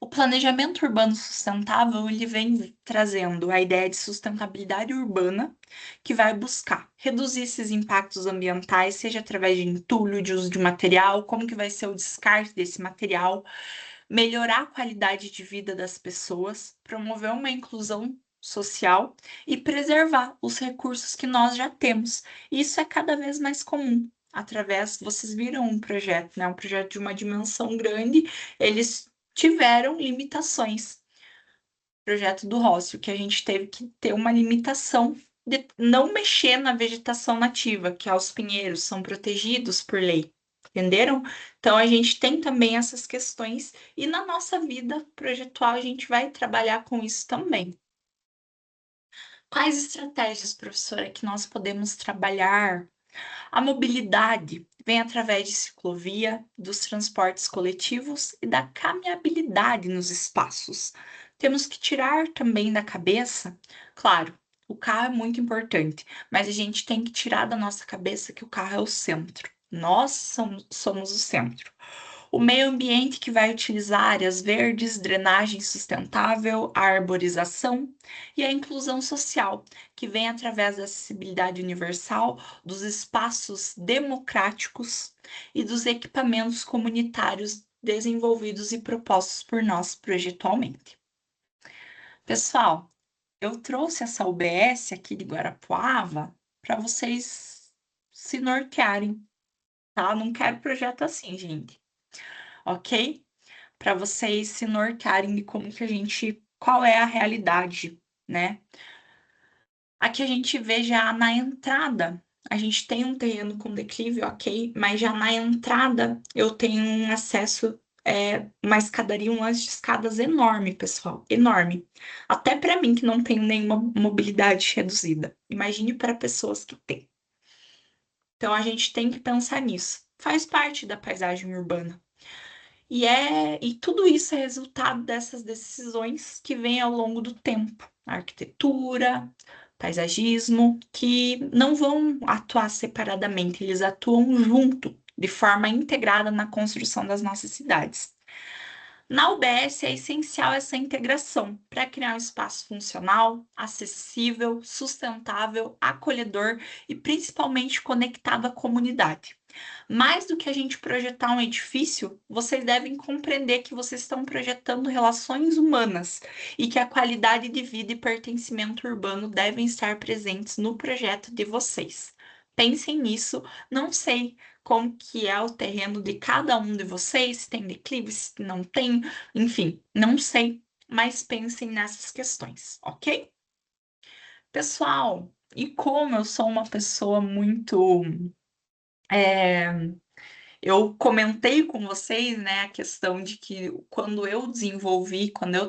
O planejamento urbano sustentável, ele vem trazendo a ideia de sustentabilidade urbana, que vai buscar reduzir esses impactos ambientais, seja através de entulho, de uso de material, como que vai ser o descarte desse material, melhorar a qualidade de vida das pessoas, promover uma inclusão social e preservar os recursos que nós já temos. Isso é cada vez mais comum. Através, vocês viram um projeto, né? Um projeto de uma dimensão grande, eles tiveram limitações. Projeto do Rócio, que a gente teve que ter uma limitação de não mexer na vegetação nativa, que é os pinheiros, são protegidos por lei. Entenderam? Então a gente tem também essas questões e na nossa vida projetual a gente vai trabalhar com isso também. Quais estratégias, professora, que nós podemos trabalhar? A mobilidade vem através de ciclovia, dos transportes coletivos e da caminhabilidade nos espaços. Temos que tirar também da cabeça, claro, o carro é muito importante, mas a gente tem que tirar da nossa cabeça que o carro é o centro. Nós somos o centro. O meio ambiente que vai utilizar áreas verdes, drenagem sustentável, a arborização e a inclusão social, que vem através da acessibilidade universal, dos espaços democráticos e dos equipamentos comunitários desenvolvidos e propostos por nós projetualmente. Pessoal, eu trouxe essa UBS aqui de Guarapuava para vocês se nortearem, tá? Não quero projeto assim, gente, ok? Para vocês se nortearem de como que a gente, qual é a realidade, né? Aqui a gente vê já na entrada, a gente tem um terreno com declive, ok, mas já na entrada eu tenho um acesso, uma escadaria, um lance de escadas enorme, pessoal, enorme. Até para mim que não tenho nenhuma mobilidade reduzida. Imagine para pessoas que têm. Então a gente tem que pensar nisso. Faz parte da paisagem urbana. E tudo isso é resultado dessas decisões que vêm ao longo do tempo. Arquitetura, paisagismo, que não vão atuar separadamente, eles atuam junto, de forma integrada na construção das nossas cidades. Na UBS é essencial essa integração para criar um espaço funcional, acessível, sustentável, acolhedor e principalmente conectado à comunidade. Mais do que a gente projetar um edifício, vocês devem compreender que vocês estão projetando relações humanas e que a qualidade de vida e pertencimento urbano devem estar presentes no projeto de vocês. Pensem nisso, não sei como que é o terreno de cada um de vocês, se tem declive, se não tem, enfim, não sei, mas pensem nessas questões, ok? Pessoal, e como eu sou uma pessoa muito eu comentei com vocês, né, a questão de que quando eu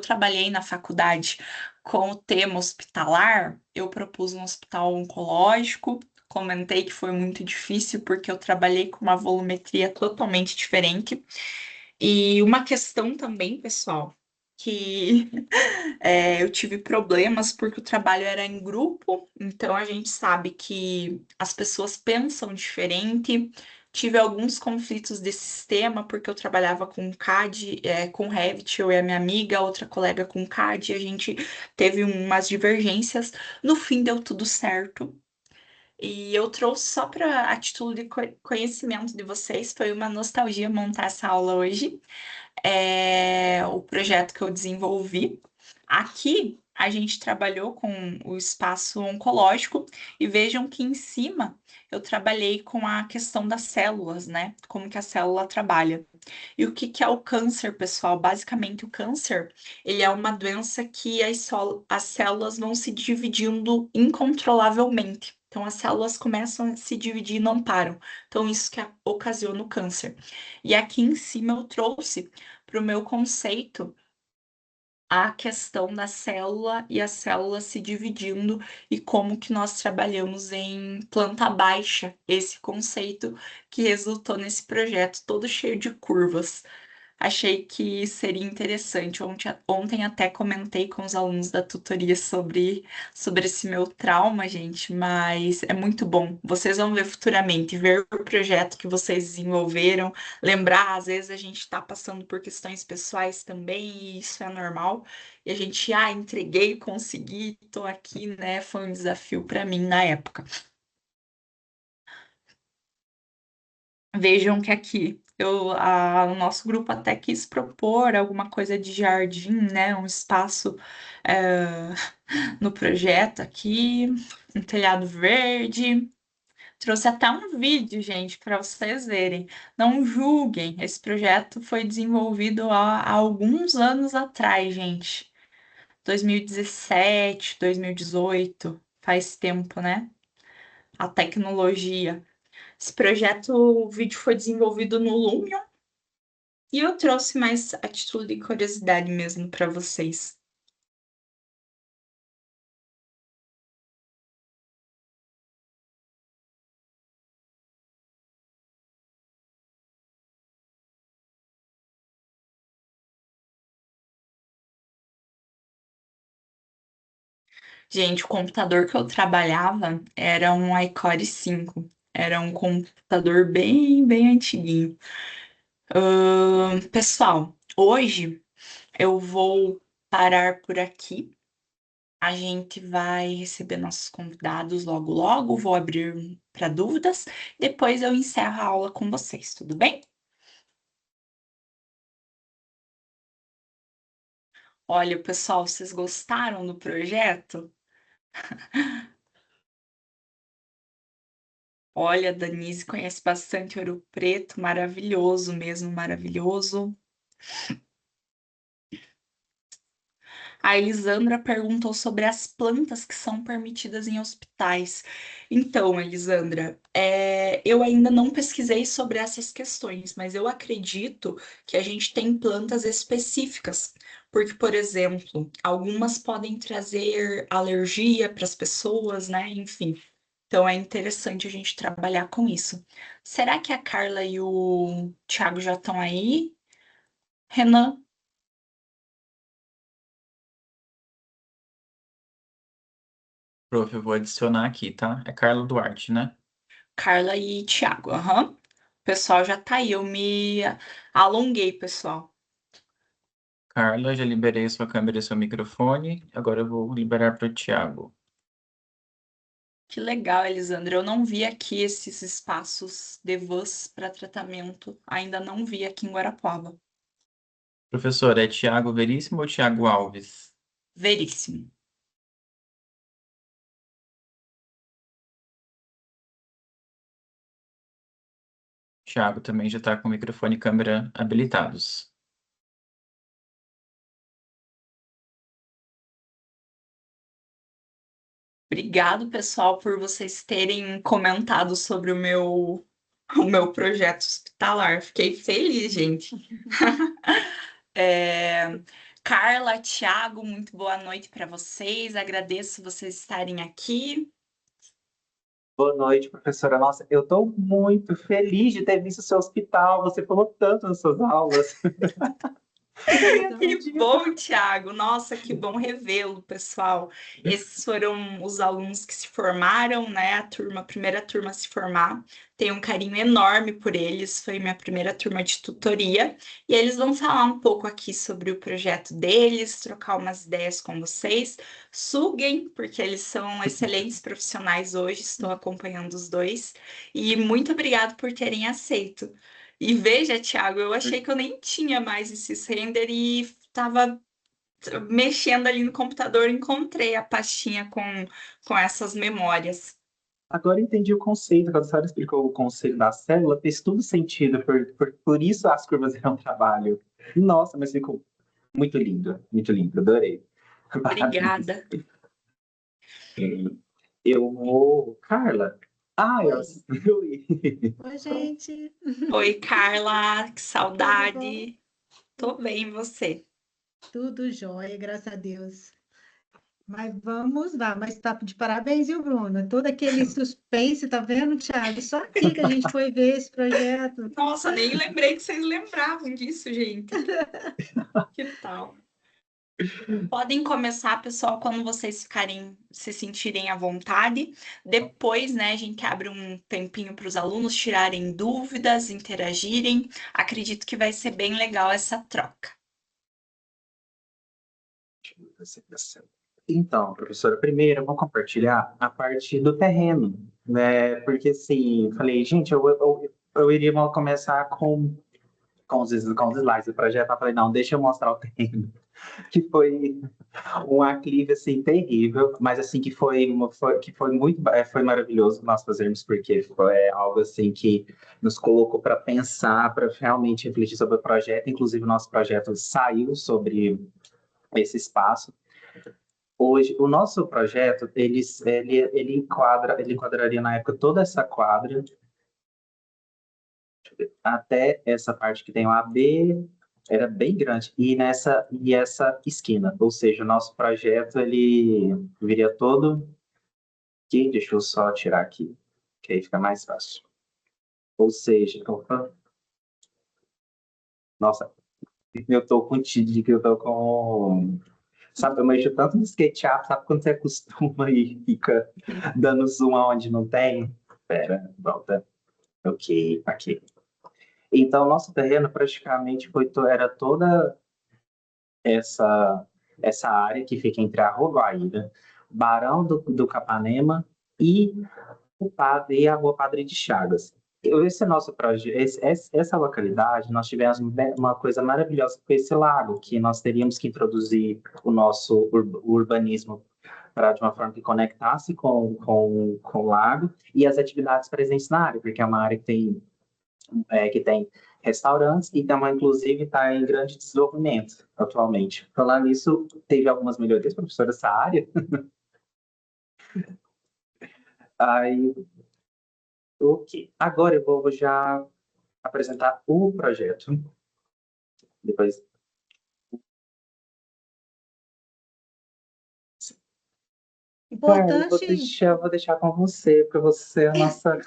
trabalhei na faculdade com o tema hospitalar, eu propus um hospital oncológico. Comentei que foi muito difícil porque eu trabalhei com uma volumetria totalmente diferente. E uma questão também, pessoal, que eu tive problemas porque o trabalho era em grupo, então a gente sabe que as pessoas pensam diferente. Tive alguns conflitos de sistema, porque eu trabalhava com CAD, com Revit, eu e a minha amiga, outra colega com CAD, a gente teve umas divergências. No fim deu tudo certo. E eu trouxe só para a título de conhecimento de vocês, foi uma nostalgia montar essa aula hoje o projeto que eu desenvolvi. Aqui a gente trabalhou com o espaço oncológico e vejam que em cima eu trabalhei com a questão das células, né? Como que a célula trabalha. E o que que é o câncer, pessoal? Basicamente, o câncer, ele é uma doença que as células vão se dividindo incontrolavelmente. Então, as células começam a se dividir e não param. Então, isso que ocasiona o câncer. E aqui em cima eu trouxe para o meu conceito a questão da célula e a célula se dividindo e como que nós trabalhamos em planta baixa, esse conceito que resultou nesse projeto todo cheio de curvas. Achei que seria interessante. Ontem até comentei com os alunos da tutoria sobre esse meu trauma, gente, mas é muito bom. Vocês vão ver futuramente, ver o projeto que vocês desenvolveram, lembrar, às vezes a gente está passando por questões pessoais também, e isso é normal. E a gente, entreguei, consegui, estou aqui, né? Foi um desafio para mim na época. Vejam que aqui o nosso grupo até quis propor alguma coisa de jardim, né? Um espaço eh, no projeto aqui, um telhado verde. Trouxe até um vídeo, gente, para vocês verem. Não julguem, esse projeto foi desenvolvido há alguns anos atrás, gente. 2017, 2018, faz tempo, né? A tecnologia. Esse projeto, o vídeo foi desenvolvido no Lumion e eu trouxe mais a título de curiosidade mesmo para vocês. Gente, o computador que eu trabalhava era um iCore 5. Era um computador bem, bem antiguinho. Pessoal, hoje eu vou parar por aqui. A gente vai receber nossos convidados logo, logo. Vou abrir para dúvidas. Depois eu encerro a aula com vocês, tudo bem? Olha, pessoal, vocês gostaram do projeto? Olha, a Danise conhece bastante Ouro Preto, maravilhoso mesmo, maravilhoso. A Elisandra perguntou sobre as plantas que são permitidas em hospitais. Então, Elisandra, eu ainda não pesquisei sobre essas questões, mas eu acredito que a gente tem plantas específicas, porque, por exemplo, algumas podem trazer alergia para as pessoas, né? Enfim. Então é interessante a gente trabalhar com isso. Será que a Carla e o Thiago já estão aí? Renan, Prof, eu vou adicionar aqui, tá? É Carla Duarte, né? Carla e Thiago, aham. O pessoal já tá aí, eu me alonguei, pessoal. Carla, já liberei a sua câmera e seu microfone. Agora eu vou liberar para o Thiago. Que legal, Elisandra. Eu não vi aqui esses espaços de voz para tratamento. Ainda não vi aqui em Guarapuava. Professor, é Thiago Veríssimo ou Thiago Alves? Veríssimo. Thiago também já está com microfone e câmera habilitados. Obrigado, pessoal, por vocês terem comentado sobre o meu projeto hospitalar. Fiquei feliz, gente. É, Carla, Thiago, muito boa noite para vocês. Agradeço vocês estarem aqui. Boa noite, professora. Nossa, eu estou muito feliz de ter visto o seu hospital. Você falou tanto nas suas aulas. Eu nem Que acredito. bom, Thiago. Nossa, que bom revê-lo, pessoal. Esses foram os alunos que se formaram, né? A primeira turma a se formar. Tenho um carinho enorme por eles. Foi minha primeira turma de tutoria. E eles vão falar um pouco aqui sobre o projeto deles, trocar umas ideias com vocês. Suguem, porque eles são excelentes profissionais hoje. Estou acompanhando os dois. E muito obrigado por terem aceito. E veja, Thiago, eu achei que eu nem tinha mais esses render e estava mexendo ali no computador, encontrei a pastinha com essas memórias. Agora entendi o conceito. Quando a senhora explicou o conceito da célula, fez tudo sentido. Por isso as curvas eram trabalho. Nossa, mas ficou muito lindo. Muito lindo. Adorei. Parabéns. Obrigada. Eu vou... Carla. Ah, eu... Oi, oi, gente. Oi, Carla, que Tudo bom? saudade. Tô bem, e você? Tudo jóia, graças a Deus. Mas vamos lá, mas tá de parabéns, viu, Bruna? Todo aquele suspense, tá vendo, Thiago? Só aqui que a gente foi ver esse projeto. Nossa, nem lembrei que vocês lembravam disso, gente. Que tal? Podem começar, pessoal, quando vocês ficarem, se sentirem à vontade. Depois, né, a gente abre um tempinho para os alunos tirarem dúvidas, interagirem. Acredito que vai ser bem legal essa troca. Então, professora, primeiro eu vou compartilhar a parte do terreno, né? Porque assim, falei, gente, eu iria começar com os slides do projeto. Eu falei, não, deixa eu mostrar o terreno, que foi um aclive assim terrível, mas assim que foi muito foi maravilhoso nós fazermos, porque foi algo assim que nos colocou para pensar, para realmente refletir sobre o projeto. Inclusive, o nosso projeto saiu sobre esse espaço. Hoje, o nosso projeto, ele enquadraria na época toda essa quadra, até essa parte que tem o AB, era bem grande, e essa esquina, ou seja, o nosso projeto, ele viria todo aqui, deixa eu só tirar aqui, que aí fica mais fácil. Ou seja, opa, nossa, eu tô com tique, eu tô com... Sabe, eu mexo tanto no SketchUp, sabe quando você acostuma e fica dando zoom aonde não tem? Pera, volta. Ok, aqui. Então, nosso terreno praticamente era toda essa, essa área que fica entre a Rua Guaíra, Barão do Capanema e, e a Rua Padre de Chagas. Esse nosso projeto, essa localidade, nós tivemos uma coisa maravilhosa com esse lago, que nós teríamos que introduzir o nosso urbanismo para de uma forma que conectasse com o lago e as atividades presentes na área, porque é uma área que tem restaurantes e também, inclusive, está em grande desenvolvimento atualmente. Falar nisso, teve algumas melhorias, professor, dessa área. Aí, ok. Agora eu vou já apresentar o projeto. Depois. Carla, Importante, eu vou deixar com você, porque você é a nossa.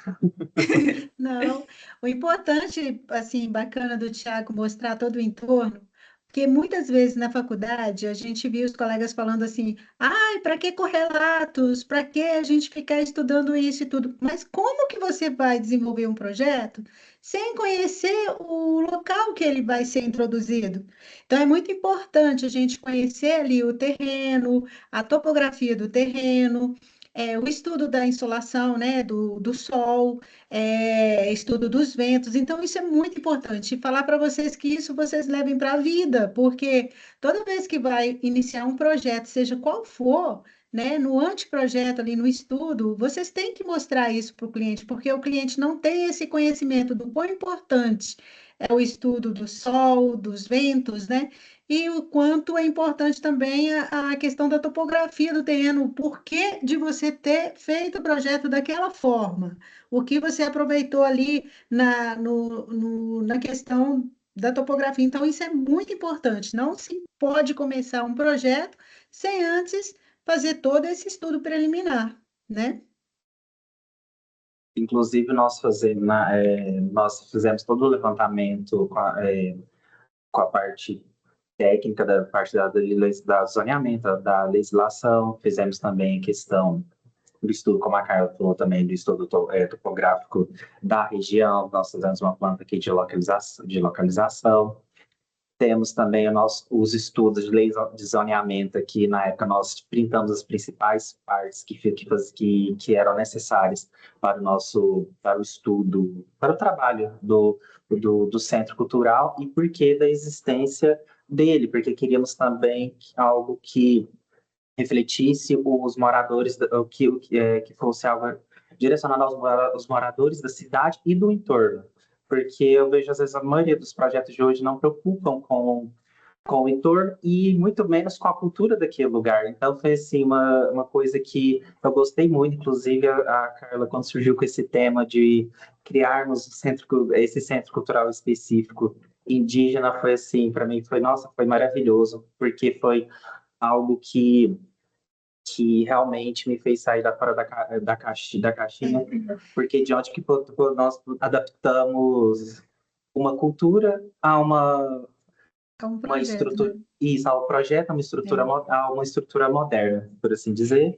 não, o importante, assim, bacana do Tiago mostrar todo o entorno, porque muitas vezes na faculdade a gente viu os colegas falando assim, ai, para que correlatos? Para que a gente ficar estudando isso e tudo? Mas como que você vai desenvolver um projeto sem conhecer o local que ele vai ser introduzido? Então é muito importante a gente conhecer ali o terreno, a topografia do terreno, o estudo da insolação, né, do sol, estudo dos ventos. Então, isso é muito importante. E falar para vocês que isso vocês levem para a vida, porque toda vez que vai iniciar um projeto, seja qual for, né, no anteprojeto ali no estudo, vocês têm que mostrar isso para o cliente, porque o cliente não tem esse conhecimento do quão importante é o estudo do sol, dos ventos, né? E o quanto é importante também a questão da topografia do terreno, o porquê de você ter feito o projeto daquela forma, o que você aproveitou ali na questão da topografia. Então, isso é muito importante. Não se pode começar um projeto sem antes fazer todo esse estudo preliminar, né? Inclusive, nós fizemos todo o levantamento com a parte técnica, da parte da zoneamento, da legislação, fizemos também a questão do estudo, como a Carla falou também, do estudo topográfico da região. Nós fizemos uma planta aqui de localização. Temos também os estudos de lei de zoneamento aqui. Na época, nós printamos as principais partes que eram necessárias para o estudo, para o trabalho do Centro Cultural e por que da existência dele, porque queríamos também algo que refletisse os moradores, que fosse algo direcionado aos moradores da cidade e do entorno. Porque eu vejo, às vezes, a maioria dos projetos de hoje não preocupam com o entorno e muito menos com a cultura daquele lugar. Então, foi assim, uma coisa que eu gostei muito, inclusive a Carla, quando surgiu com esse tema de criarmos esse centro cultural específico indígena, foi assim, para mim, nossa, foi maravilhoso, porque foi algo que realmente me fez sair fora da caixinha, porque de onde que nós adaptamos uma cultura a É um uma projeto, estrutura, né? isso, ao projeto, É. a uma estrutura moderna, por assim dizer.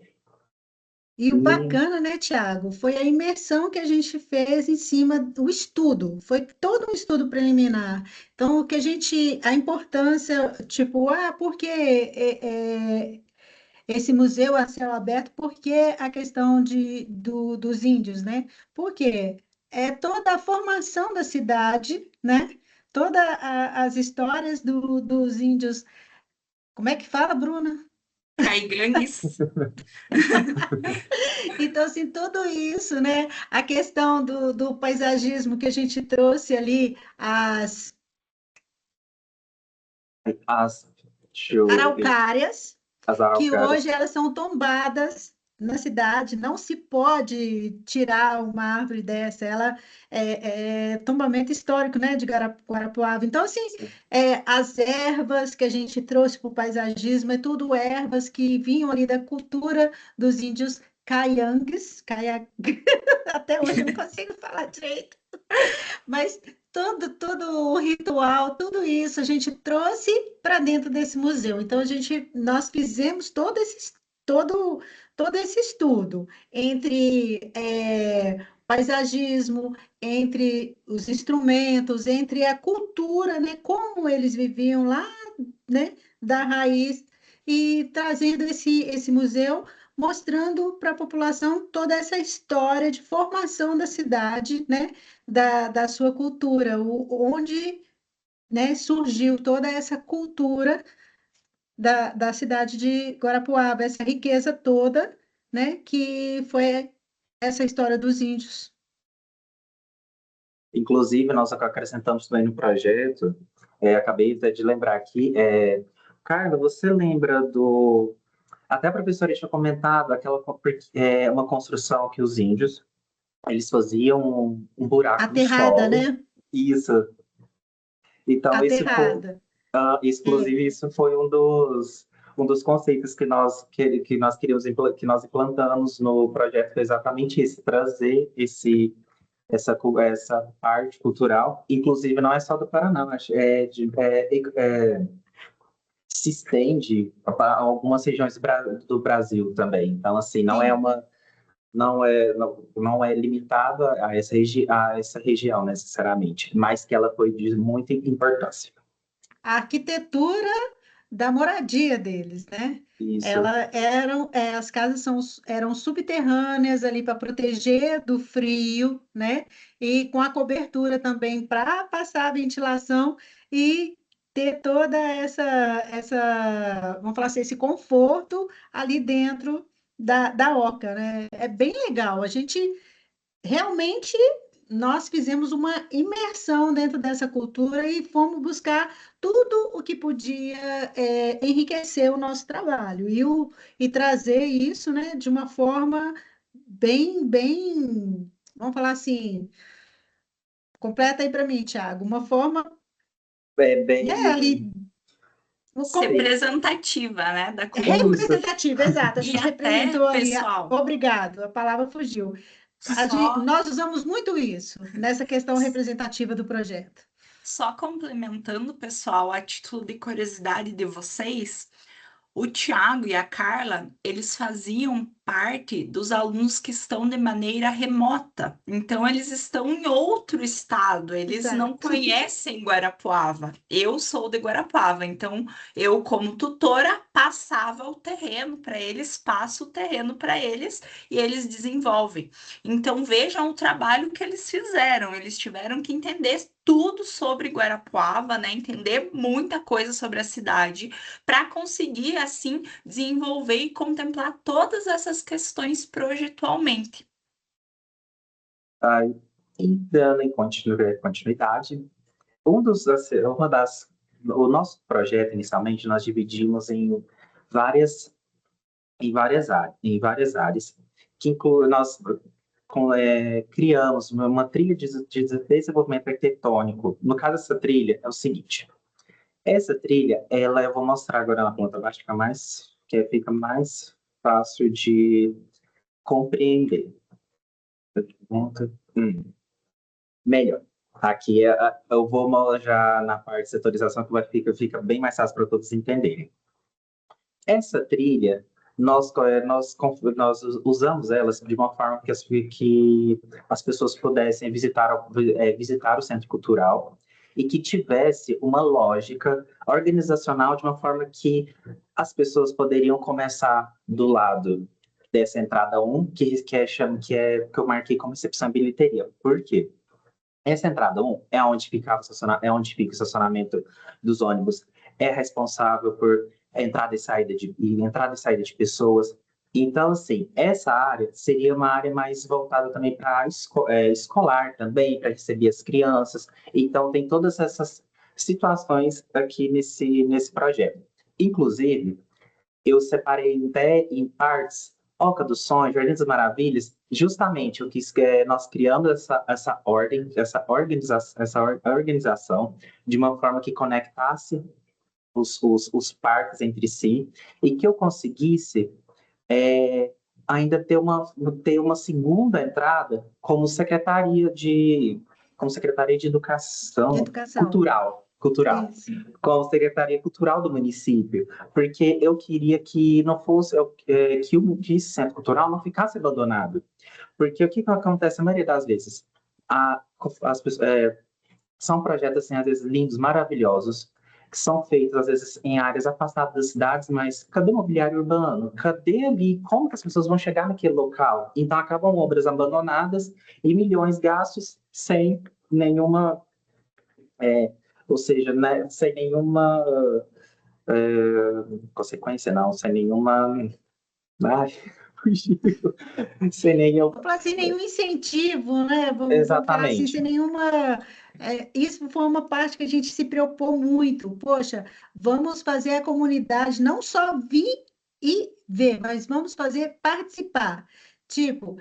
E o E, bacana, né, Tiago, foi a imersão que a gente fez em cima do estudo. Foi todo um estudo preliminar. Então, o que a importância, tipo, por que esse museu a céu aberto? Por que a questão dos índios, né? Porque é toda a formação da cidade, né? Todas as histórias dos índios. Como é que fala, Bruna? Caigangues. Então, assim, tudo isso, né? A questão do paisagismo que a gente trouxe ali, as as, deixa eu ver, araucárias, as que araucárias. hoje elas são tombadas na cidade, não se pode tirar uma árvore dessa, ela é tombamento histórico, né, de Guarapuava. Então, assim, as ervas que a gente trouxe para o paisagismo, é tudo ervas que vinham ali da cultura dos índios caiangues, até hoje eu não consigo falar direito. Mas todo o ritual, tudo isso a gente trouxe para dentro desse museu. Então nós fizemos todo, todo esse estudo entre paisagismo, entre os instrumentos, entre a cultura, né, como eles viviam lá, né, da raiz, e trazendo esse museu, mostrando para a população toda essa história de formação da cidade, né, da sua cultura, onde, né, surgiu toda essa cultura da cidade de Guarapuava, essa riqueza toda, né, que foi essa história dos índios. Inclusive, nós acrescentamos também no projeto, acabei até de lembrar aqui, Carla, você lembra até a professora tinha comentado uma construção que os índios, eles faziam um buraco no Aterrada, solo, né? isso. Então, Aterrada. inclusive, isso foi um dos conceitos que nós queríamos que nós implantamos no projeto foi exatamente isso, trazer essa parte cultural, inclusive não é só do Paraná, se estende para algumas regiões do Brasil também. Então, assim, não é limitada a essa região necessariamente, mas que ela foi de muita importância. A arquitetura da moradia deles, né? Isso. As casas eram subterrâneas ali para proteger do frio, né? E com a cobertura também para passar a ventilação e ter toda vamos falar assim, esse conforto ali dentro da oca, né? É bem legal. A gente realmente nós fizemos uma imersão dentro dessa cultura e fomos buscar tudo o que podia enriquecer o nosso trabalho e trazer isso, né, de uma forma bem, vamos falar assim, completa aí para mim, Thiago, uma forma ali representativa, né, da cultura. Representativa, exato. A E gente até, representou ali. pessoal, Obrigado, a palavra fugiu. Nós usamos muito isso nessa questão representativa do projeto. Só complementando, pessoal, a título de curiosidade de vocês, o Tiago e a Carla, eles faziam parte dos alunos que estão de maneira remota. Então, eles estão em outro estado, eles não Exato. conhecem Guarapuava. Eu sou de Guarapuava, então eu, como tutora, passava o terreno para eles, passo o terreno para eles e eles desenvolvem. Então, vejam o trabalho que eles fizeram. Eles tiveram que entender tudo sobre Guarapuava, né? Entender muita coisa sobre a cidade para conseguir, assim, desenvolver e contemplar todas essas questões projetualmente. E dando em continuidade, o nosso projeto, inicialmente, nós dividimos em várias áreas, que nós criamos uma trilha de desenvolvimento arquitetônico. No caso, essa trilha é o seguinte. Essa trilha, eu vou mostrar agora na planta baixa, fica mais fácil de compreender. Melhor. Aqui eu vou já na parte de setorização que fica bem mais fácil para todos entenderem. Essa trilha, nós usamos elas de uma forma que as pessoas pudessem visitar o centro cultural e que tivesse uma lógica organizacional de uma forma que as pessoas poderiam começar do lado dessa entrada 1, que eu marquei como recepção e bilheteria. Por quê? Essa entrada 1 é onde fica o estacionamento dos ônibus, é responsável por entrada e saída de pessoas. Então, assim, essa área seria uma área mais voltada também para escolar também, para receber as crianças. Então, tem todas essas situações aqui nesse projeto. Inclusive, eu separei até em partes Oca dos Sonhos, Jardim das Maravilhas, justamente nós criamos essa organização de uma forma que conectasse os parques entre si e que eu conseguisse ainda ter uma segunda entrada como secretaria de educação, cultural, com a Secretaria Cultural do município, porque eu queria que não fosse que o centro cultural não ficasse abandonado, porque o que acontece a maioria das vezes, as pessoas, são projetos assim, às vezes lindos, maravilhosos, que são feitos às vezes em áreas afastadas das cidades, mas cadê o mobiliário urbano? Cadê ali? Como que as pessoas vão chegar naquele local? Então acabam obras abandonadas e milhões gastos sem nenhuma ou seja, né, sem nenhuma consequência, não, sem nenhuma. Ai, sem nenhum. Vamos falar assim, nenhum incentivo, né? Vamos falar assim, sem nenhuma. Isso foi uma parte que a gente se preocupou muito. Poxa, vamos fazer a comunidade não só vir e ver, mas vamos fazer participar. Tipo,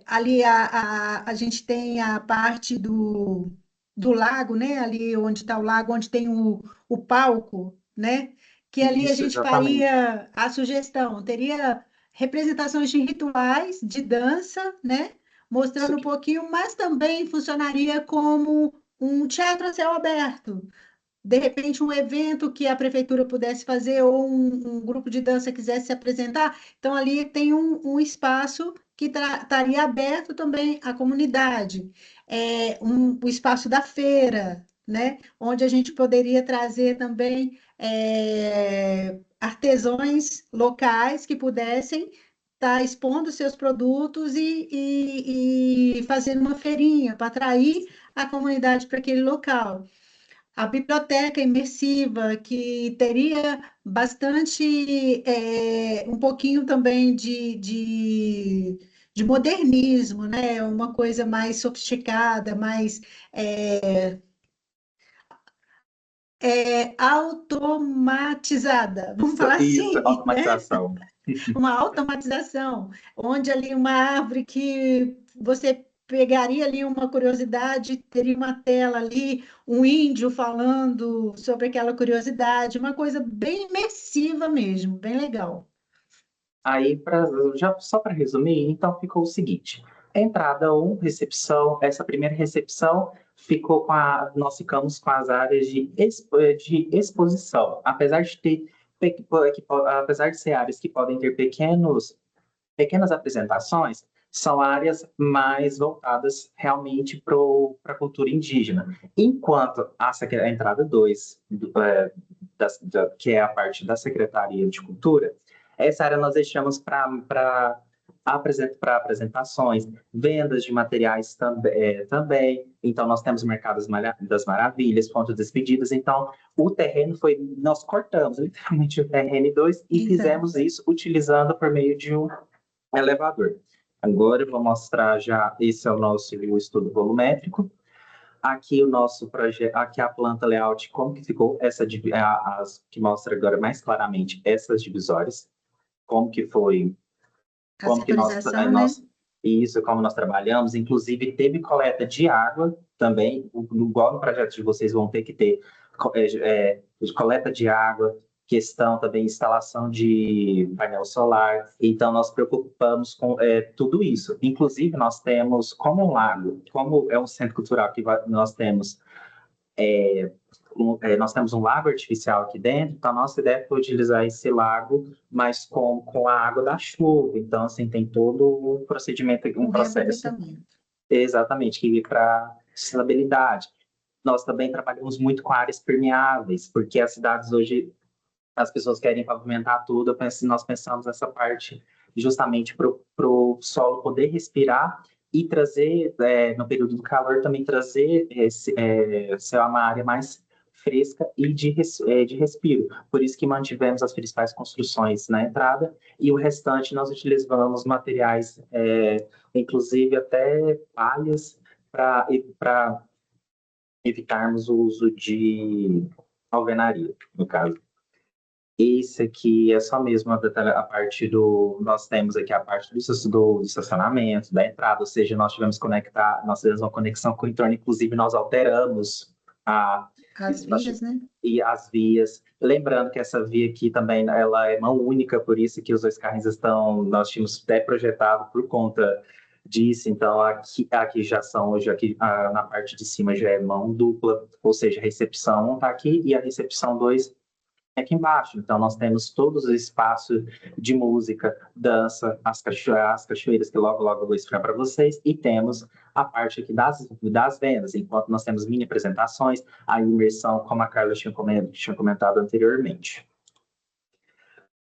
ali a gente tem a parte do lago, né? Ali onde está o lago, onde tem o palco, né? que ali a Isso, gente exatamente. faria a sugestão, teria representações de rituais, de dança, né? Isso Mostrando um aqui. pouquinho, mas também funcionaria como um teatro a céu aberto. De repente, um evento que a prefeitura pudesse fazer, ou um grupo de dança quisesse se apresentar, então ali tem um espaço que estaria aberto também à comunidade. O espaço da feira, né? Onde a gente poderia trazer também artesãos locais que pudessem estar expondo seus produtos e fazer uma feirinha para atrair a comunidade para aquele local. A biblioteca imersiva, que teria bastante, um pouquinho também de modernismo, né? Uma coisa mais sofisticada, mais automatizada, vamos falar Isso, assim, né? automatização. Uma automatização, onde ali uma árvore que você pegaria ali uma curiosidade, teria uma tela ali, um índio falando sobre aquela curiosidade, uma coisa bem imersiva mesmo, bem legal. Aí, já só para resumir, então ficou o seguinte: entrada 1, recepção. Essa primeira recepção ficou nós ficamos com as áreas de exposição, apesar de ter, apesar de ser áreas que podem ter pequenas apresentações, são áreas mais voltadas realmente para a cultura indígena. Enquanto a entrada 2, que é a parte da Secretaria de Cultura, essa área nós deixamos para apresentações, vendas de materiais também. Então, nós temos Mercado das Maravilhas, Pontos Despedidas. Então, o terreno nós cortamos literalmente o terreno em dois e Exato. fizemos isso utilizando por meio de um elevador. Agora eu vou mostrar já, esse é o nosso estudo volumétrico. Aqui o nosso projeto, aqui a planta layout, como que ficou que mostra agora mais claramente essas divisórias, como que foi, A como que setorização, né? isso, como nós trabalhamos, inclusive teve coleta de água também, igual no projeto de vocês vão ter que ter coleta de água, questão também instalação de painel solar. Então nós preocupamos com tudo isso. Inclusive nós temos como um lago, como é um centro cultural que nós temos nós temos um lago artificial aqui dentro, então a nossa ideia foi utilizar esse lago, mas com a água da chuva. Então, assim, tem todo um procedimento, um Um processo, reaproveitamento. exatamente, que para sustentabilidade. Nós também trabalhamos muito com áreas permeáveis, porque as cidades hoje, as pessoas querem pavimentar tudo. Nós pensamos nessa parte justamente para o solo poder respirar e trazer, no período do calor, também trazer ser uma área mais fresca e de respiro. Por isso que mantivemos as principais construções na entrada e o restante nós utilizamos materiais, inclusive até palhas, para evitarmos o uso de alvenaria, no caso. Esse aqui é só mesmo a parte do. Nós temos aqui a parte do estacionamento, da entrada, ou seja, nós tivemos uma conexão com o entorno, inclusive nós alteramos a, As vias, né? e as vias. Lembrando que essa via aqui também ela é mão única, por isso que os dois carrinhos nós tínhamos até projetado por conta disso. Então, aqui já são, hoje aqui na parte de cima já é mão dupla, ou seja, a recepção 1 está aqui e a recepção 2 aqui embaixo. Então, nós temos todos os espaços de música, dança, as cachoeiras, que logo, logo eu vou explicar para vocês, e temos a parte aqui das vendas, enquanto nós temos mini apresentações, a imersão, como a Carla tinha comentado anteriormente.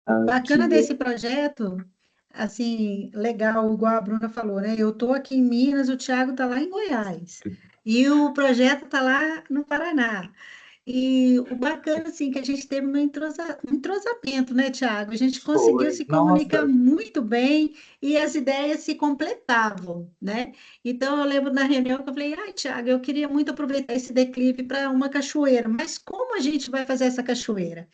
Bacana Aqui, desse projeto, assim, legal, igual a Bruna falou, né? Eu estou aqui em Minas, o Thiago está lá em Goiás, e o projeto está lá no Paraná. E o bacana, assim, que a gente teve um entrosamento, né, Thiago? A gente conseguiu foi, se comunicar nossa, muito bem e as ideias se completavam, né? Então, eu lembro na reunião que eu falei, ai, Thiago, eu queria muito aproveitar esse declive para uma cachoeira, mas como a gente vai fazer essa cachoeira?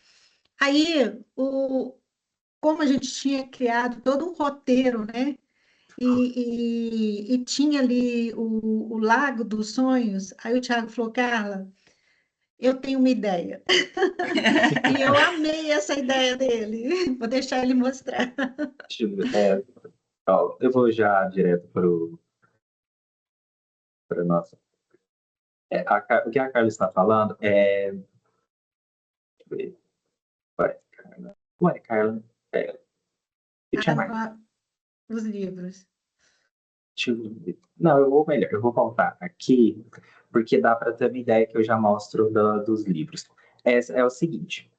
Aí, como a gente tinha criado todo um roteiro, né? E tinha ali o Lago dos Sonhos, aí o Thiago falou, Carla, eu tenho uma ideia. E eu amei essa ideia dele. Vou deixar ele mostrar. Ó, eu vou já direto para nossa. O que a Carla está falando é. Ué, Carla. Ué, Carla. Eu tinha mais. Os livros. Não, eu vou melhor. Eu vou voltar aqui, porque dá para ter uma ideia que eu já mostro dos livros. É o seguinte.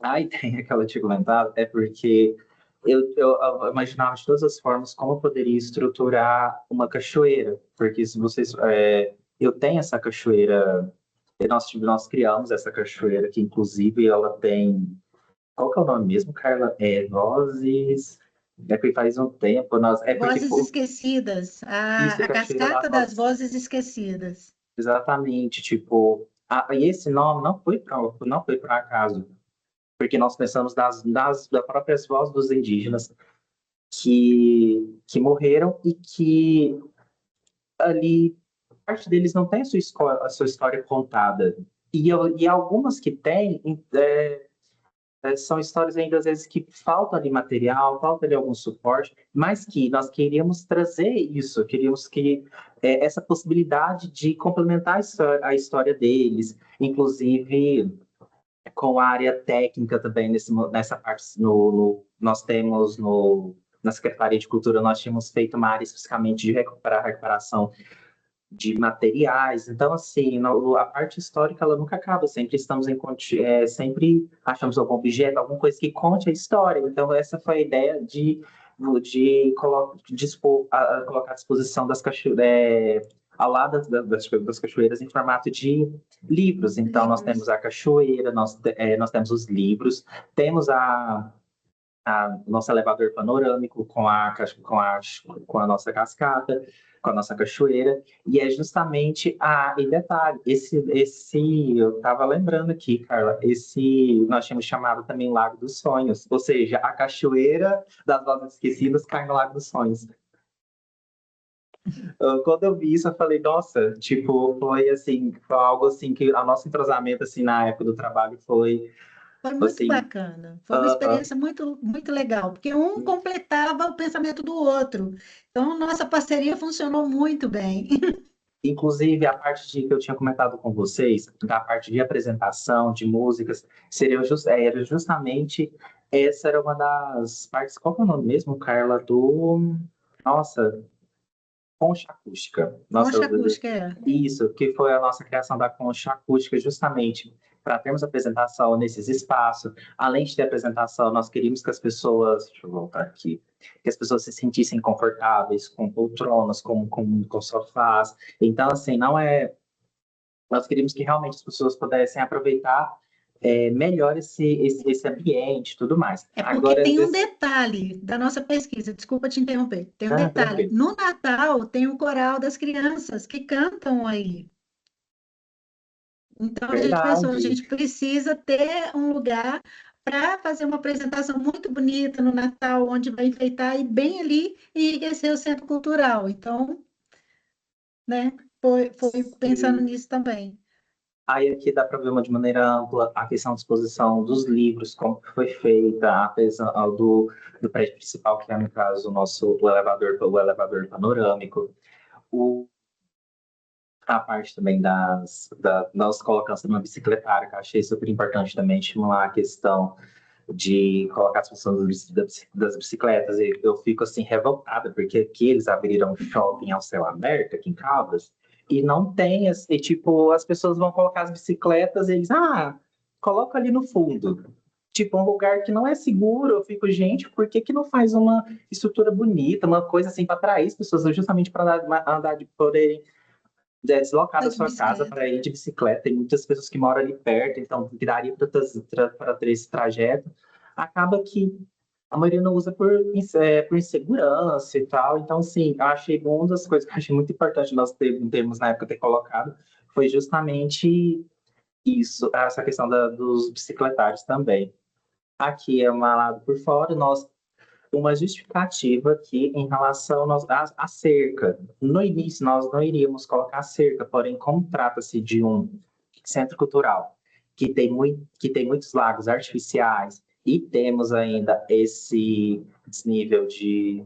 A ideia que ela tinha comentado é porque eu imaginava de todas as formas como eu poderia estruturar uma cachoeira, porque se vocês, eu tenho essa cachoeira, nós criamos essa cachoeira que inclusive ela tem, qual que é o nome mesmo, Carla? Vozes, que faz um tempo, porque Vozes Esquecidas. isso é A Cachoeira das Cascata das Vozes, Vozes Esquecidas. exatamente, tipo, e esse nome não foi por acaso, porque nós pensamos das próprias vozes dos indígenas que morreram e que ali parte deles não tem a sua história contada. E algumas que têm são histórias ainda às vezes que falta ali material, falta ali algum suporte, mas que nós queríamos trazer isso, queríamos que essa possibilidade de complementar a história deles, inclusive com a área técnica também nessa parte. Nós temos na Secretaria de Cultura, nós tínhamos feito uma área especificamente de recuperação de materiais. Então, assim, a parte histórica, ela nunca acaba. Sempre estamos sempre achamos algum objeto, alguma coisa que conte a história. Então, essa foi a ideia colocar à disposição das cachoeiras, ao lado das cachoeiras em formato de livros. Então, nós temos a cachoeira, nós temos os livros, temos nosso elevador panorâmico com a nossa cascata, com a nossa cachoeira, e é justamente e detalhe, eu estava lembrando aqui, Carla, nós tínhamos chamado também Lago dos Sonhos, ou seja, a cachoeira das Vozes Esquecidas cai no Lago dos Sonhos. Quando eu vi isso, eu falei, nossa, tipo, foi algo assim que o nosso entrosamento assim na época do trabalho foi Foi muito assim, bacana. Foi uma experiência muito, muito legal, porque um completava o pensamento do outro. Então, nossa parceria funcionou muito bem. inclusive, a parte que eu tinha comentado com vocês, da parte de apresentação, de músicas, era justamente, essa era uma das partes, qual que é o nome mesmo, Carla, nossa, concha acústica. Nossa, Concha acústica, é. isso, que foi a nossa criação da concha acústica, justamente para termos apresentação nesses espaços. Além de ter apresentação, nós queríamos que as pessoas, deixa eu voltar aqui, que as pessoas se sentissem confortáveis com poltronas, com sofás. Então, assim, nós queríamos que realmente as pessoas pudessem aproveitar melhor esse ambiente e tudo mais. É porque Agora, às tem um vezes, detalhe da nossa pesquisa, desculpa te interromper. Tem um detalhe. tranquilo. No Natal, tem o coral das crianças que cantam aí. Então, a gente pensou, a Verdade. gente precisa ter um lugar para fazer uma apresentação muito bonita no Natal, onde vai enfeitar e bem ali e enriquecer o centro cultural. Então, né, foi pensando Sim. nisso também. Aí aqui dá para ver de maneira ampla a questão de exposição dos livros, como que foi feita, do prédio principal, que é, no caso, o elevador panorâmico, o, a parte também nós colocamos uma bicicletária, que eu achei super importante também, estimular a questão de colocar a disposição das bicicletas. E eu fico assim revoltada, porque aqui eles abriram um shopping ao céu aberto, aqui em Caldas, e não tem, assim, tipo, as pessoas vão colocar as bicicletas e eles, coloca ali no fundo. Tipo, um lugar que não é seguro, eu fico, gente, por que que não faz uma estrutura bonita, uma coisa assim para atrair as pessoas, justamente para andar de poderem deslocar Tá da de sua casa bicicleta. para ir de bicicleta? Tem muitas pessoas que moram ali perto, então que daria para ter esse trajeto. Acaba que a maioria não usa por insegurança e tal. Então, sim, eu achei uma das coisas que eu achei muito importante nós termos na época ter colocado foi justamente isso, essa questão dos bicicletários também. Aqui é uma lado por fora, uma justificativa aqui em relação à cerca. No início, nós não iríamos colocar cerca, porém, como trata-se de um centro cultural, que tem muitos lagos artificiais, e temos ainda esse desnível de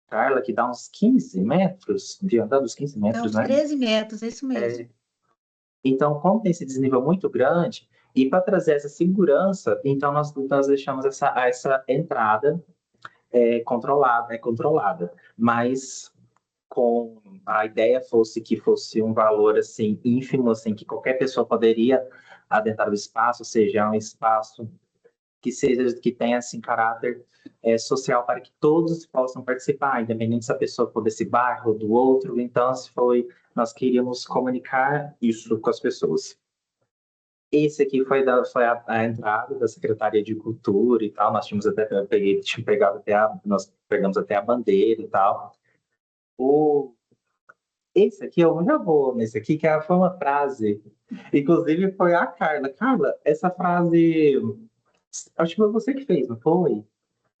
Carla, que dá uns 15 metros, de andar uns 15 Dá metros, uns né? 13 metros, é isso mesmo. Então, como tem esse desnível muito grande, e para trazer essa segurança, então nós deixamos essa entrada controlada, mas com a ideia que fosse um valor assim ínfimo, assim, que qualquer pessoa poderia adentrar o espaço, ou seja, é um espaço que tenha assim caráter social para que todos possam participar, independente se a pessoa for desse bairro ou do outro. Então, nós queríamos comunicar isso com as pessoas. Esse aqui foi a entrada da Secretaria de Cultura e tal. Nós tínhamos até nós pegamos até a bandeira e tal. Esse aqui, eu já vou nesse aqui, foi uma frase. Inclusive, foi a Carla. Carla, essa frase, acho que foi você que fez, não foi?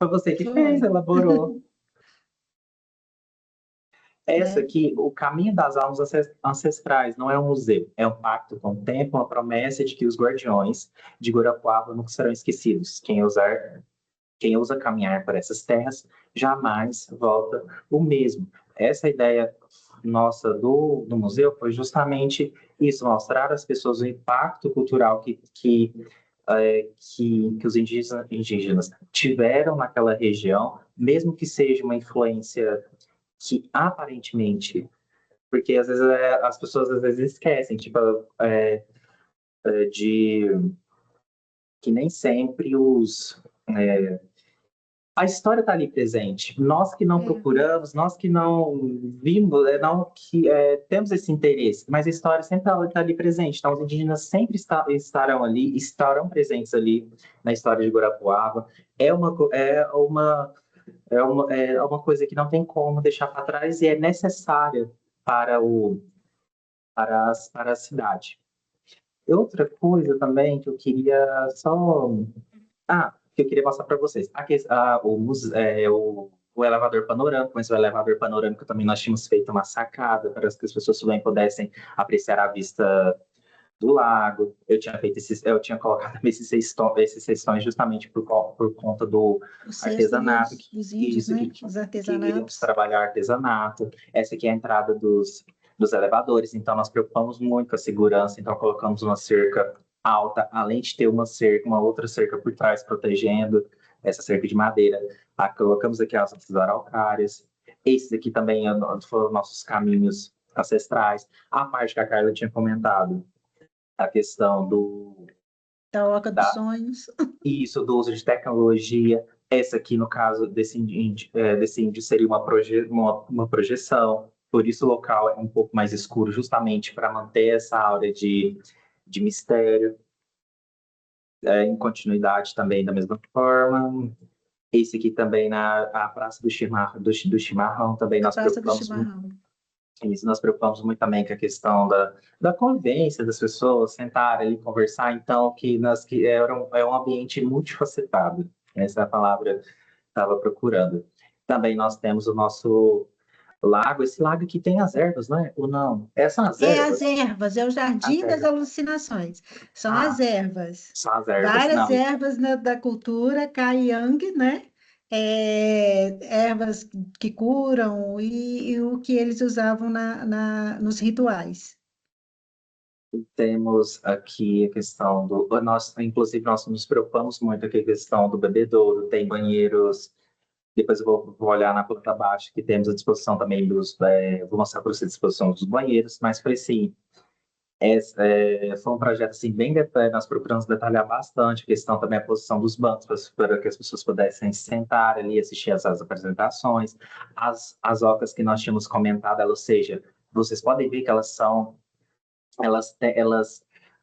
Foi você que fez, Foi. elaborou. Essa É. aqui, o caminho das almas ancestrais, não é um museu, é um pacto com o tempo, uma promessa de que os guardiões de Guarapuava nunca serão esquecidos. Quem ousa caminhar por essas terras jamais volta o mesmo. Essa ideia nossa do museu foi justamente isso, mostrar às pessoas o impacto cultural que os indígenas tiveram naquela região, mesmo que seja uma influência que aparentemente, porque às vezes as pessoas às vezes esquecem, tipo, de que nem sempre a história está ali presente. Nós que não procuramos, nós que não vimos, não que temos esse interesse, mas a história sempre está ali presente. Então, os indígenas sempre estarão ali, estarão presentes ali na história de Guarapuava. É uma coisa que não tem como deixar para trás e é necessária para a cidade. Outra coisa também que eu queria que eu queria mostrar para vocês. O elevador panorâmico, mas o elevador panorâmico também nós tínhamos feito uma sacada para que as pessoas também pudessem apreciar a vista do lago. Eu tinha colocado esses sextões justamente por conta do O cesto artesanato, dos índios, né? Os queríamos artesanatos. trabalhar artesanato. Essa aqui é a entrada dos elevadores, então nós preocupamos muito com a segurança, então colocamos uma cerca alta, além de ter uma outra cerca por trás protegendo essa cerca de madeira. Colocamos aqui as araucárias. Esses aqui também foram nossos caminhos ancestrais. A parte que a Carla tinha comentado, a questão Da Oca dos Sonhos. Isso, do uso de tecnologia. Essa aqui, no caso desse índio, seria uma projeção. Por isso o local é um pouco mais escuro, justamente para manter essa aura de mistério. Em continuidade também da mesma forma. Esse aqui também a Praça do Chimarrão, também nós Praça do preocupamos Chimarrão. isso, nós preocupamos muito também com a questão da convivência das pessoas, sentar ali, conversar, então, que é um ambiente multifacetado. Essa é a palavra que eu estava procurando. Também nós temos o nosso lago, esse lago que tem as ervas, não é? Ou não? São as As ervas? ervas, é o Jardim As das ervas. Alucinações. São as ervas. São as ervas, Várias não. ervas da cultura Kaiyang, né? Ervas que curam e o que eles usavam nos rituais. Temos aqui a questão inclusive nós nos preocupamos muito com a questão do bebedouro, tem banheiros. Depois eu vou olhar na planta baixa, que temos a disposição também vou mostrar para vocês a disposição dos banheiros, mas foi assim, foi um projeto assim, bem detalhado, nós procuramos detalhar bastante a questão também a posição dos bancos, para que as pessoas pudessem sentar ali, assistir as apresentações, as ocas que nós tínhamos comentado, ou seja, vocês podem ver que elas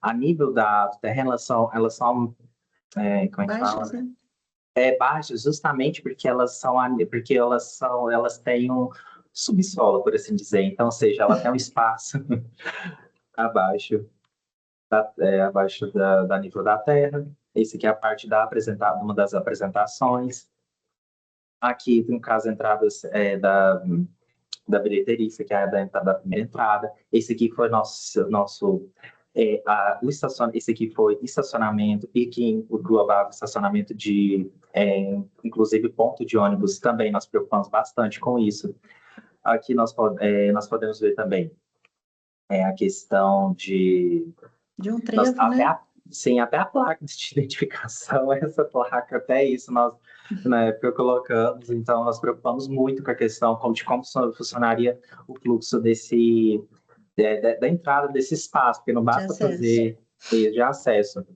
a nível da terreno, elas são como é que Baixas, fala? né? Baixas justamente porque elas têm um subsolo, por assim dizer. Então, ou seja, ela tem um espaço abaixo da nível da terra. Esse aqui é a parte uma das apresentações. Aqui, no caso, entradas da bilheteria, isso aqui é da primeira entrada. Esse aqui foi nosso Esse aqui foi estacionamento e que englobava estacionamento de, inclusive, ponto de ônibus também. Nós preocupamos bastante com isso. Aqui nós podemos ver também a questão de... De um trevo, né? Sim, até a placa de identificação, essa placa, até isso nós, na época, colocamos. Então, nós preocupamos muito com a questão de como funcionaria o fluxo da entrada desse espaço, porque não basta fazer de acesso.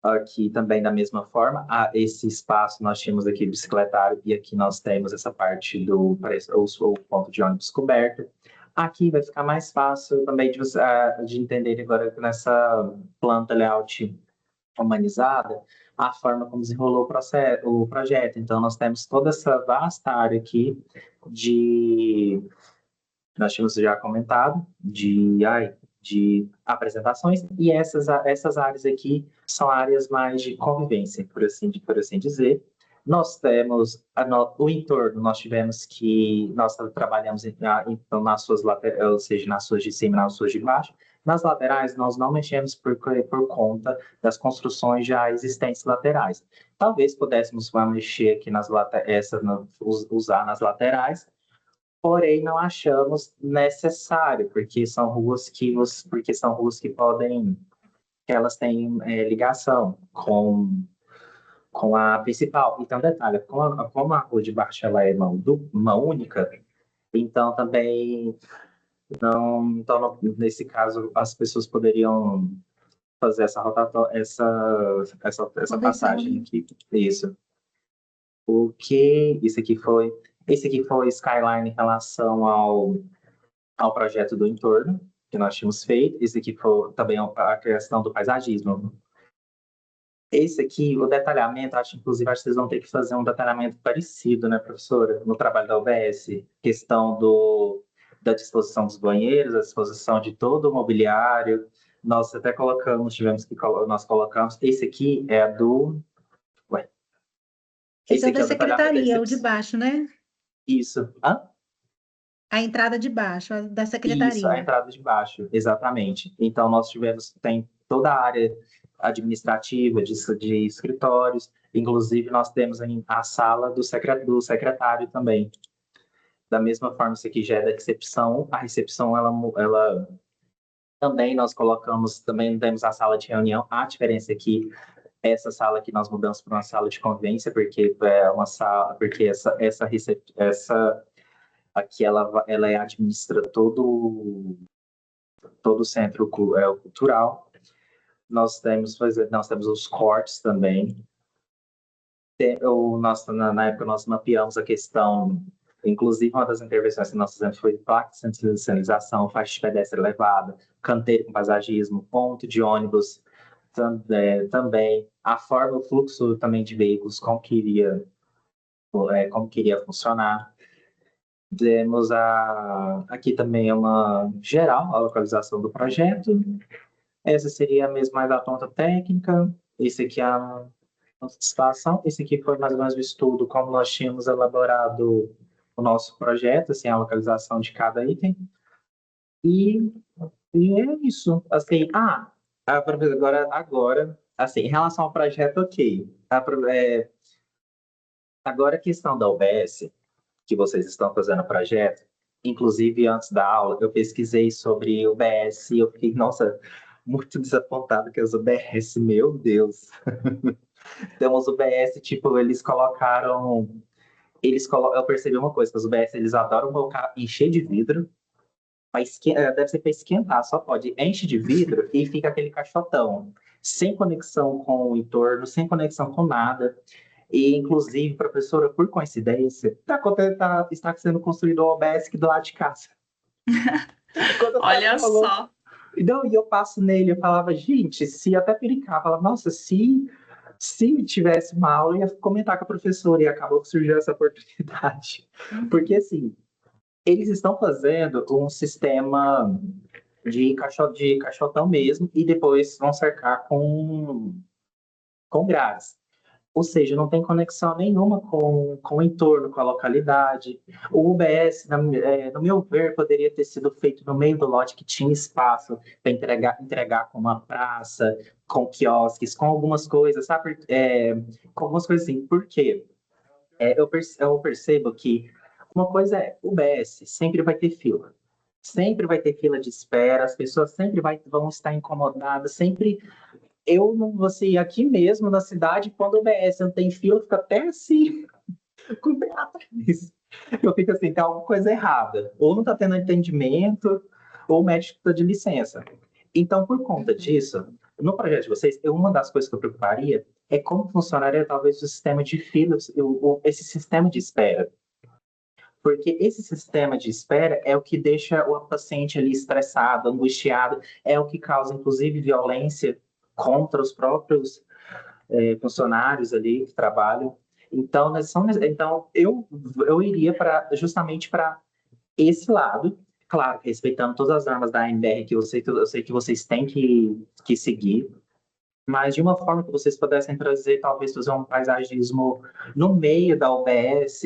Aqui também, da mesma forma, esse espaço nós tínhamos aqui bicicletário e aqui nós temos essa parte o ponto de ônibus coberto. Aqui vai ficar mais fácil também de entender agora nessa planta layout humanizada, a forma como desenrolou o projeto. Então, nós temos toda essa vasta área aqui nós tínhamos já comentado, de apresentações, e essas áreas aqui são áreas mais de convivência, por assim dizer. Nós temos o entorno, nós trabalhamos então nas suas laterais, ou seja, nas suas de cima, nas suas de baixo. Nas laterais, nós não mexemos por conta das construções já existentes laterais. Talvez pudéssemos mexer aqui usar nas laterais, porém não achamos necessário, porque são ruas que elas têm ligação com a principal. Então, detalhe, como a rua de baixo ela é mão única, então também nesse caso as pessoas poderiam fazer essa passagem aqui. Isso. Esse aqui foi Skyline em relação ao projeto do entorno que nós tínhamos feito. Esse aqui foi também a questão do paisagismo. Esse aqui, o detalhamento, inclusive, acho que vocês vão ter que fazer um detalhamento parecido, né, professora? No trabalho da UBS, questão da disposição dos banheiros, a disposição de todo o mobiliário. Nós até nós colocamos. Esse aqui é esse é da secretaria, o de baixo, né? Isso. A entrada de baixo, a da secretaria. Isso, a entrada de baixo, exatamente. Então, tem toda a área administrativa, de escritórios, inclusive nós temos a sala do secretário também. Da mesma forma, isso aqui já é da recepção. A recepção, ela também nós também temos a sala de reunião. A diferença aqui, essa sala aqui nós mudamos para uma sala de convivência, porque essa aqui ela administra todo o centro cultural. Nós temos os cortes também. Na época nós mapeamos a questão, inclusive uma das intervenções que nós fizemos foi placa de sinalização, faixa de pedestre elevada, canteiro com paisagismo, ponto de ônibus também, a forma, o fluxo também de veículos, como que iria funcionar. Temos aqui também uma geral, a localização do projeto. Essa seria mesmo mais a ponta técnica. Esse aqui é a situação. Esse aqui foi mais ou menos o estudo, como nós tínhamos elaborado o nosso projeto, assim, a localização de cada item. E é isso. Assim, agora, assim, em relação ao projeto, ok. Agora a questão da UBS, que vocês estão fazendo o projeto, inclusive antes da aula, eu pesquisei sobre o UBS e eu fiquei, nossa, muito desapontado que as UBS, meu Deus. Temos UBS, tipo, eu percebi uma coisa, que os UBS, eles adoram colocar, encher de vidro, mas deve ser para esquentar, só pode, enche de vidro e fica aquele caixotão, sem conexão com o entorno, sem conexão com nada. E, inclusive, professora, por coincidência, está sendo construído o OBS aqui do lado de casa. Olha só. Não, e eu passo nele, eu falava, gente, se até pericava, falava, nossa, se tivesse uma aula, eu ia comentar com a professora, e acabou que surgiu essa oportunidade. Porque, assim, eles estão fazendo um sistema de caixotão mesmo, e depois vão cercar com grades. Ou seja, não tem conexão nenhuma com o entorno, com a localidade. O UBS, no meu ver, poderia ter sido feito no meio do lote que tinha espaço para entregar com uma praça, com quiosques, com algumas coisas, sabe? Com algumas coisas assim. Por quê? Eu percebo que uma coisa é, UBS sempre vai ter fila. Sempre vai ter fila de espera, as pessoas sempre vão estar incomodadas, sempre eu não vou ser aqui mesmo na cidade, quando o BS não tem fila, fica até assim, com o pé atrás. Eu fico assim, tem alguma coisa errada. Ou não está tendo atendimento, ou o médico está de licença. Então, por conta disso, no projeto de vocês, uma das coisas que eu preocuparia é como funcionaria talvez o sistema de filas, esse sistema de espera. Porque esse sistema de espera é o que deixa o paciente ali estressado, angustiado, é o que causa, inclusive, violência contra os próprios funcionários ali que trabalham. Então, então eu iria justamente para esse lado, claro, respeitando todas as normas da ANBR que eu sei que vocês têm que seguir, mas de uma forma que vocês pudessem trazer, talvez fazer um paisagismo no meio da UBS,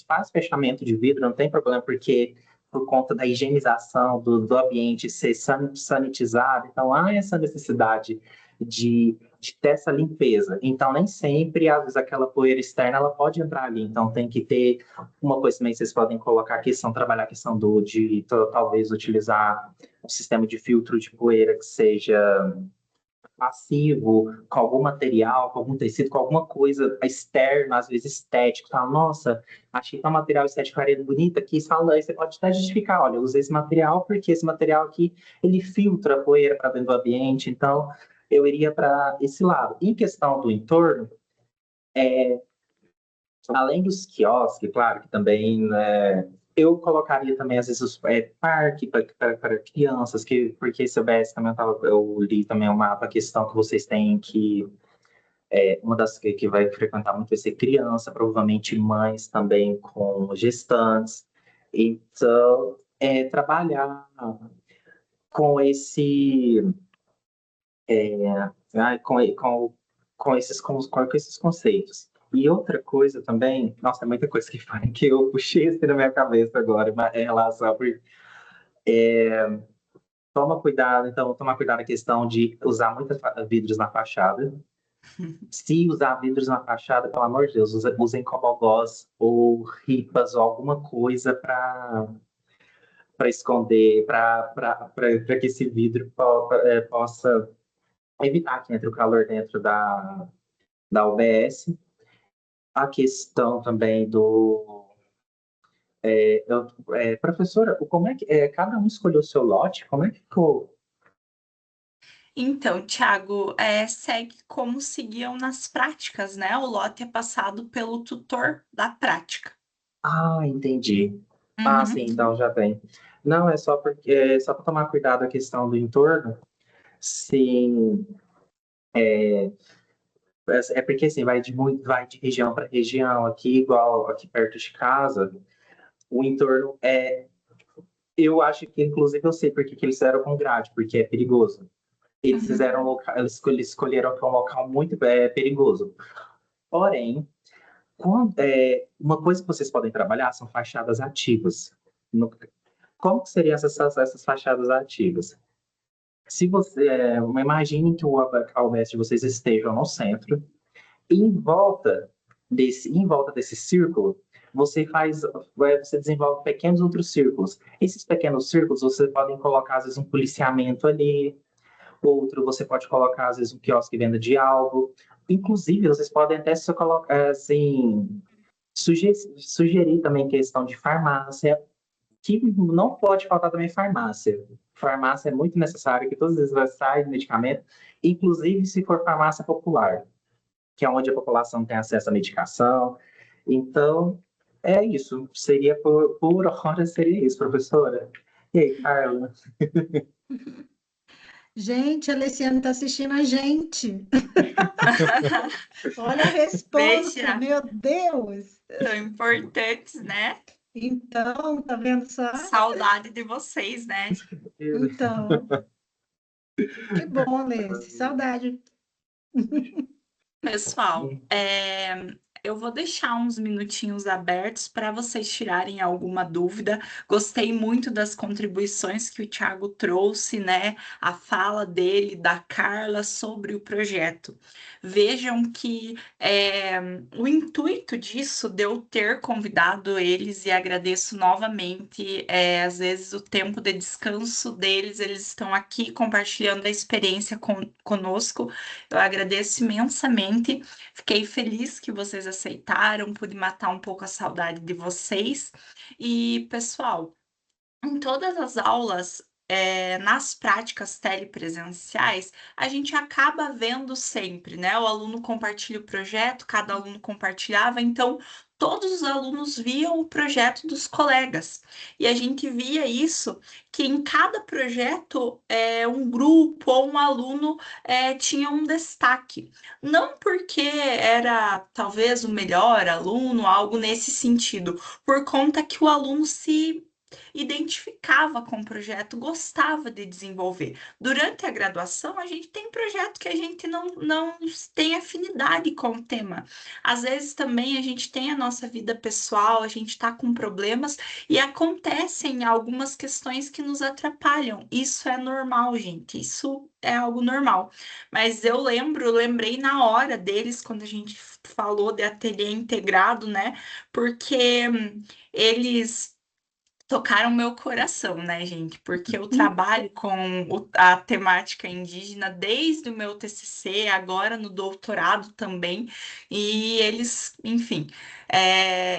faz fechamento de vidro, não tem problema, porque por conta da higienização do ambiente ser sanitizado, então há essa necessidade de ter essa limpeza. Então, nem sempre, às vezes, aquela poeira externa, ela pode entrar ali. Então, tem que ter uma coisa também, vocês podem colocar a questão, trabalhar a questão de talvez utilizar um sistema de filtro de poeira que seja passivo, com algum material, com algum tecido, com alguma coisa externa, às vezes estético. Fala, nossa, achei que é um material estético parede bonita aqui. Fala, aí você pode até justificar, olha, eu usei esse material porque esse material aqui, ele filtra a poeira para dentro do ambiente. Então, eu iria para esse lado. Em questão do entorno, além dos quiosques, claro que também, né, eu colocaria também, às vezes, parque para crianças, porque esse OBS também eu li também uma questão que vocês têm que uma das que vai frequentar muito vai ser criança, provavelmente mães também com gestantes. Então, trabalhar com ah, com, com, com esses conceitos. E outra coisa também, nossa, é muita coisa que eu puxei assim na minha cabeça agora, mas em relação toma cuidado, então, tomar cuidado na questão de usar muitos vidros na fachada. Se usar vidros na fachada, pelo amor de Deus, usem cobogós ou ripas ou alguma coisa para esconder, para que esse vidro possa evitar que entre o calor dentro da UBS. A questão também professora, como é que cada um escolheu o seu lote? Como é que ficou? Então, Thiago, segue como seguiam nas práticas, né? O lote é passado pelo tutor da prática. Ah, entendi. Ah, Uhum. sim, então já tem. Não, só para tomar cuidado a questão do entorno. Sim, porque assim, vai de região para região, aqui igual aqui perto de casa, o entorno eu acho que inclusive eu sei porque que eles fizeram com grade, porque é perigoso. Eles fizeram eles escolheram que é um local muito perigoso. Porém, uma coisa que vocês podem trabalhar são fachadas ativas. Como que seriam essas fachadas ativas? Se você, imagine que a UBS de vocês estejam no centro, e em volta desse círculo, você desenvolve pequenos outros círculos. Esses pequenos círculos, você pode colocar, às vezes, um policiamento ali, outro você pode colocar, às vezes, um quiosque de venda de algo. Inclusive, vocês podem até só colocar, assim, sugerir também questão de farmácia, que não pode faltar também farmácia. Farmácia é muito necessário, que todas as vezes vai sair medicamento, inclusive se for farmácia popular, que é onde a população tem acesso à medicação. Então, é isso. Seria por hora, seria isso, professora. E aí, Carla? Gente, a Alessiane está assistindo a gente. Olha a resposta, Veja, meu Deus. tão importantes, né? Então, tá vendo só? Saudade de vocês, né? Então, que bom, Alessi, saudade. Pessoal, eu vou deixar uns minutinhos abertos para vocês tirarem alguma dúvida. Gostei muito das contribuições que o Thiago trouxe, né? A fala dele, da Carla sobre o projeto. Vejam que o intuito disso de eu ter convidado eles, e agradeço novamente, às vezes o tempo de descanso deles, eles estão aqui compartilhando a experiência conosco. Eu agradeço imensamente. Fiquei feliz que vocês aceitaram, pude matar um pouco a saudade de vocês. E, pessoal, em todas as aulas, nas práticas telepresenciais, a gente acaba vendo sempre, né? O aluno compartilha o projeto, cada aluno compartilhava, então todos os alunos viam o projeto dos colegas. E a gente via isso, que em cada projeto, um grupo ou um aluno tinha um destaque. Não porque era talvez o melhor aluno, algo nesse sentido, por conta que o aluno se identificava com o projeto, gostava de desenvolver. Durante a graduação, a gente tem projeto que a gente não tem afinidade com o tema. Às vezes também a gente tem a nossa vida pessoal, a gente está com problemas e acontecem algumas questões que nos atrapalham. Isso é normal, gente. Isso é algo normal. Mas lembrei na hora deles, quando a gente falou de ateliê integrado, né? Porque eles tocaram meu coração, né, gente? Porque eu trabalho com a temática indígena desde o meu TCC, agora no doutorado também, e eles, enfim,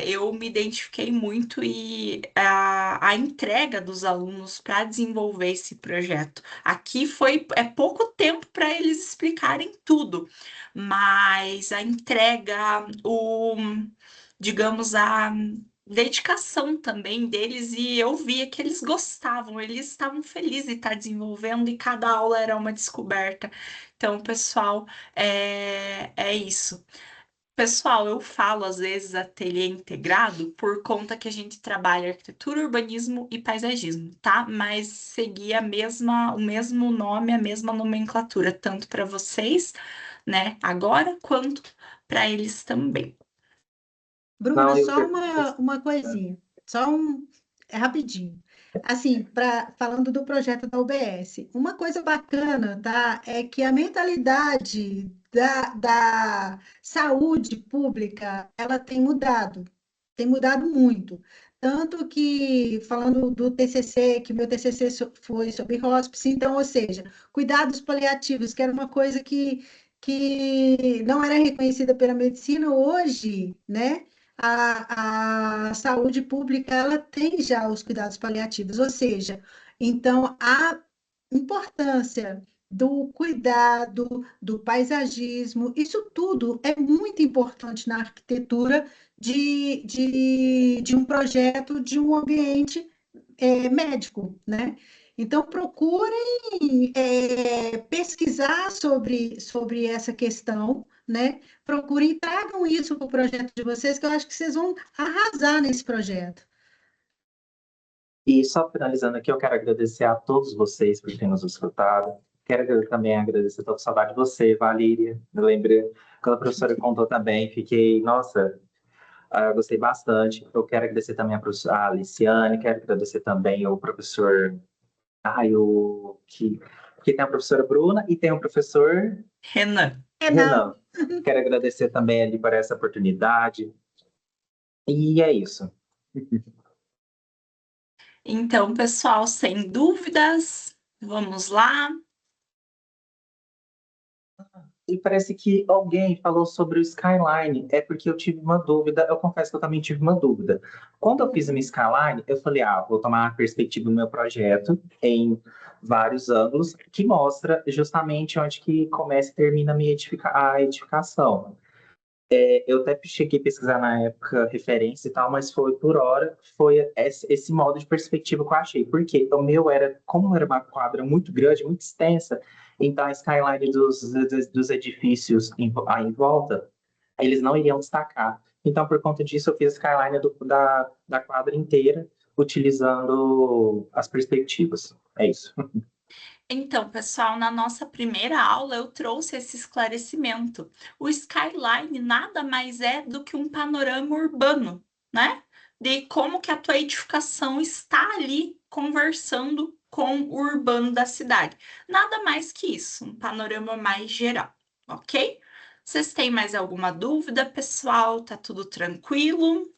eu me identifiquei muito e a entrega dos alunos para desenvolver esse projeto. Aqui é pouco tempo para eles explicarem tudo, mas a entrega, digamos, a dedicação também deles, e eu via que eles gostavam, eles estavam felizes de estar desenvolvendo e cada aula era uma descoberta. Então, pessoal, é isso. Pessoal, eu falo às vezes ateliê integrado por conta que a gente trabalha arquitetura, urbanismo e paisagismo, tá? Mas seguir o mesmo nome, a mesma nomenclatura, tanto para vocês, né, agora, quanto para eles também. Bruna, Não, eu só uma coisinha, rapidinho. Assim, falando do projeto da UBS, uma coisa bacana, tá, é que a mentalidade da saúde pública, ela tem mudado muito. Tanto que, falando do TCC, que meu TCC foi sobre hospice, então, ou seja, cuidados paliativos, que era uma coisa que não era reconhecida pela medicina, hoje, né? A saúde pública ela tem já os cuidados paliativos, ou seja, então a importância do cuidado, do paisagismo, isso tudo é muito importante na arquitetura de um projeto, de um ambiente médico, né? Então, procurem pesquisar sobre essa questão, né? Procurem, tragam isso para o projeto de vocês, que eu acho que vocês vão arrasar nesse projeto. E só finalizando aqui, eu quero agradecer a todos vocês por terem nos escutado. Quero também agradecer, estou com saudade de você, Valíria. Me lembrei, quando a professora contou também, fiquei, nossa, gostei bastante. Eu quero agradecer também a professora Aliciane, quero agradecer também o professor, que tem a professora Bruna e tem o professor Renan. Renan. Quero agradecer também ali por essa oportunidade. E é isso. Então, pessoal, sem dúvidas, vamos lá. E parece que alguém falou sobre o Skyline. É porque eu tive uma dúvida. Eu confesso que eu também tive uma dúvida. Quando eu fiz uma Skyline, eu falei, vou tomar a perspectiva do meu projeto em vários ângulos, que mostra justamente onde que começa e termina a edificação. Eu até cheguei a pesquisar na época referência e tal, mas foi esse modo de perspectiva que eu achei. Porque o meu como era uma quadra muito grande, muito extensa, então a skyline dos edifícios em volta, eles não iriam destacar. Então, por conta disso, eu fiz a skyline da quadra inteira, utilizando as perspectivas. É isso. Então, pessoal, na nossa primeira aula eu trouxe esse esclarecimento. O skyline nada mais é do que um panorama urbano, né? De como que a tua edificação está ali conversando com o urbano da cidade. Nada mais que isso, um panorama mais geral, ok? Vocês têm mais alguma dúvida, pessoal? Tá tudo tranquilo?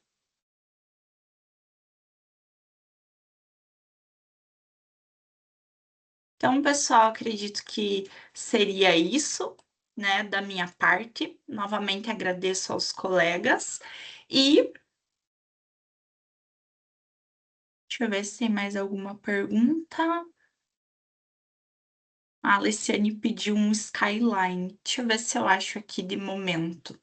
Então, pessoal, acredito que seria isso, né, da minha parte. Novamente agradeço aos colegas e deixa eu ver se tem mais alguma pergunta. A Alessiane pediu um skyline. Deixa eu ver se eu acho aqui de momento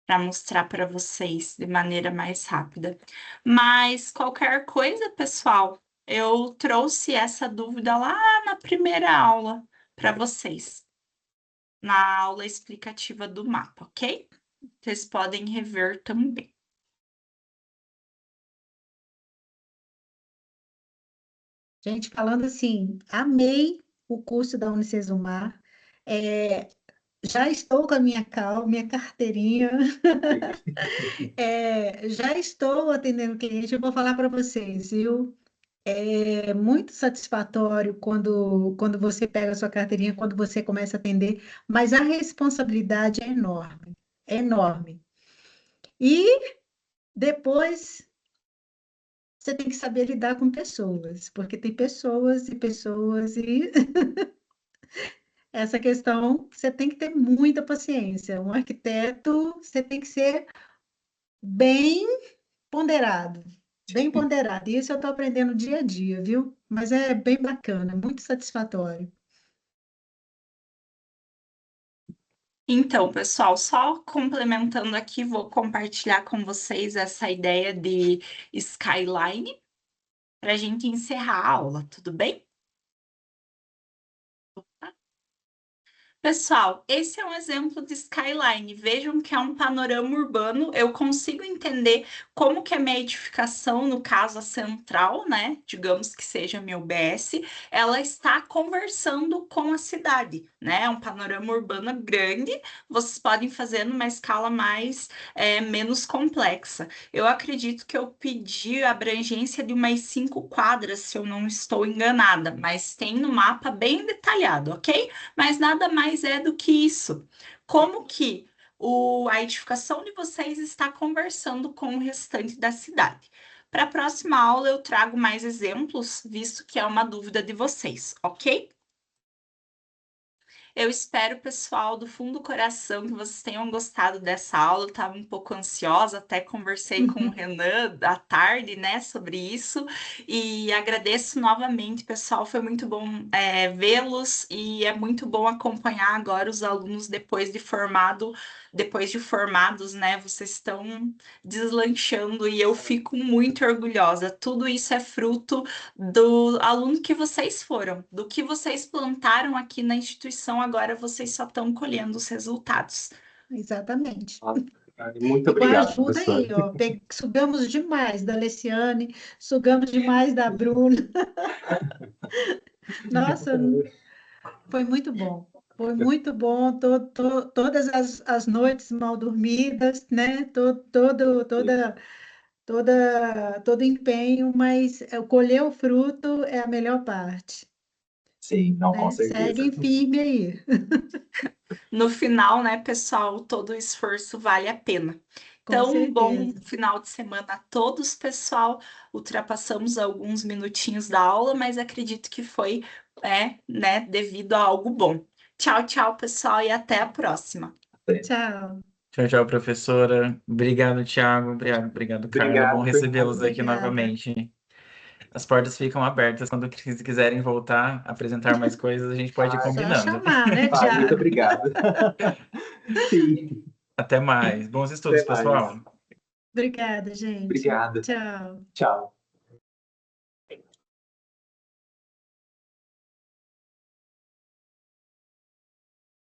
para mostrar para vocês de maneira mais rápida. Mas qualquer coisa, pessoal, eu trouxe essa dúvida lá na primeira aula para vocês, na aula explicativa do mapa, ok? Vocês podem rever também. Gente, falando assim, amei o curso da Unicesumar. É, já estou com a minha minha carteirinha. Já estou atendendo cliente. Eu vou falar para vocês, viu? É muito satisfatório quando você pega a sua carteirinha, quando você começa a atender, mas a responsabilidade é enorme, é enorme. E depois você tem que saber lidar com pessoas, porque tem pessoas e pessoas, e essa questão você tem que ter muita paciência. Um arquiteto, você tem que ser bem ponderado, bem ponderado. E isso eu estou aprendendo dia a dia, viu? Mas é bem bacana, muito satisfatório. Então, pessoal, só complementando aqui, vou compartilhar com vocês essa ideia de skyline para a gente encerrar a aula, tudo bem? Pessoal, esse é um exemplo de skyline. Vejam que é um panorama urbano. Eu consigo entender como que a minha edificação, no caso a central, né? Digamos que seja a minha UBS, ela está conversando com a cidade, né? É um panorama urbano grande. Vocês podem fazer numa escala mais menos complexa. Eu acredito que eu pedi a abrangência de umas 5 quadras, se eu não estou enganada, mas tem no mapa bem detalhado, ok? Mas nada mais é do que isso. Como que a edificação de vocês está conversando com o restante da cidade. Para a próxima aula, eu trago mais exemplos, visto que é uma dúvida de vocês, ok? Eu espero, pessoal, do fundo do coração, que vocês tenham gostado dessa aula. Eu estava um pouco ansiosa, até conversei com o Renan à tarde, né, sobre isso. E agradeço novamente, pessoal. Foi muito bom vê-los e é muito bom acompanhar agora os alunos depois de formados, né? Vocês estão deslanchando e eu fico muito orgulhosa. Tudo isso é fruto do aluno que vocês foram, do que vocês plantaram aqui na instituição, agora vocês só estão colhendo os resultados. Exatamente. Muito E com a obrigado, ajuda aí, professora. ó, sugamos demais da Alessiane, sugamos demais da Bruna. Nossa, foi muito bom. Foi muito bom, todas as noites mal dormidas, né? Todo empenho, mas colher o fruto é a melhor parte, Sim, não, com né? certeza. Seguem firme aí. No final, né, pessoal, todo o esforço vale a pena. Com Então, um bom certeza. final de semana a todos, pessoal. Ultrapassamos alguns minutinhos da aula, mas acredito que foi, né, devido a algo bom. Tchau, tchau, pessoal, e até a próxima. Tchau. Tchau, tchau, professora. Obrigado, Thiago. Obrigado, Carla. Bom Obrigado, recebê-los Fernanda. aqui Obrigada. novamente. As portas ficam abertas. Quando quiserem voltar, apresentar mais coisas, a gente pode ir Ai, Só combinando. chamar, né, muito Tiago? obrigado. Sim, Até mais. Bons estudos, até mais. pessoal. Obrigada, gente. Obrigado. Tchau. Tchau.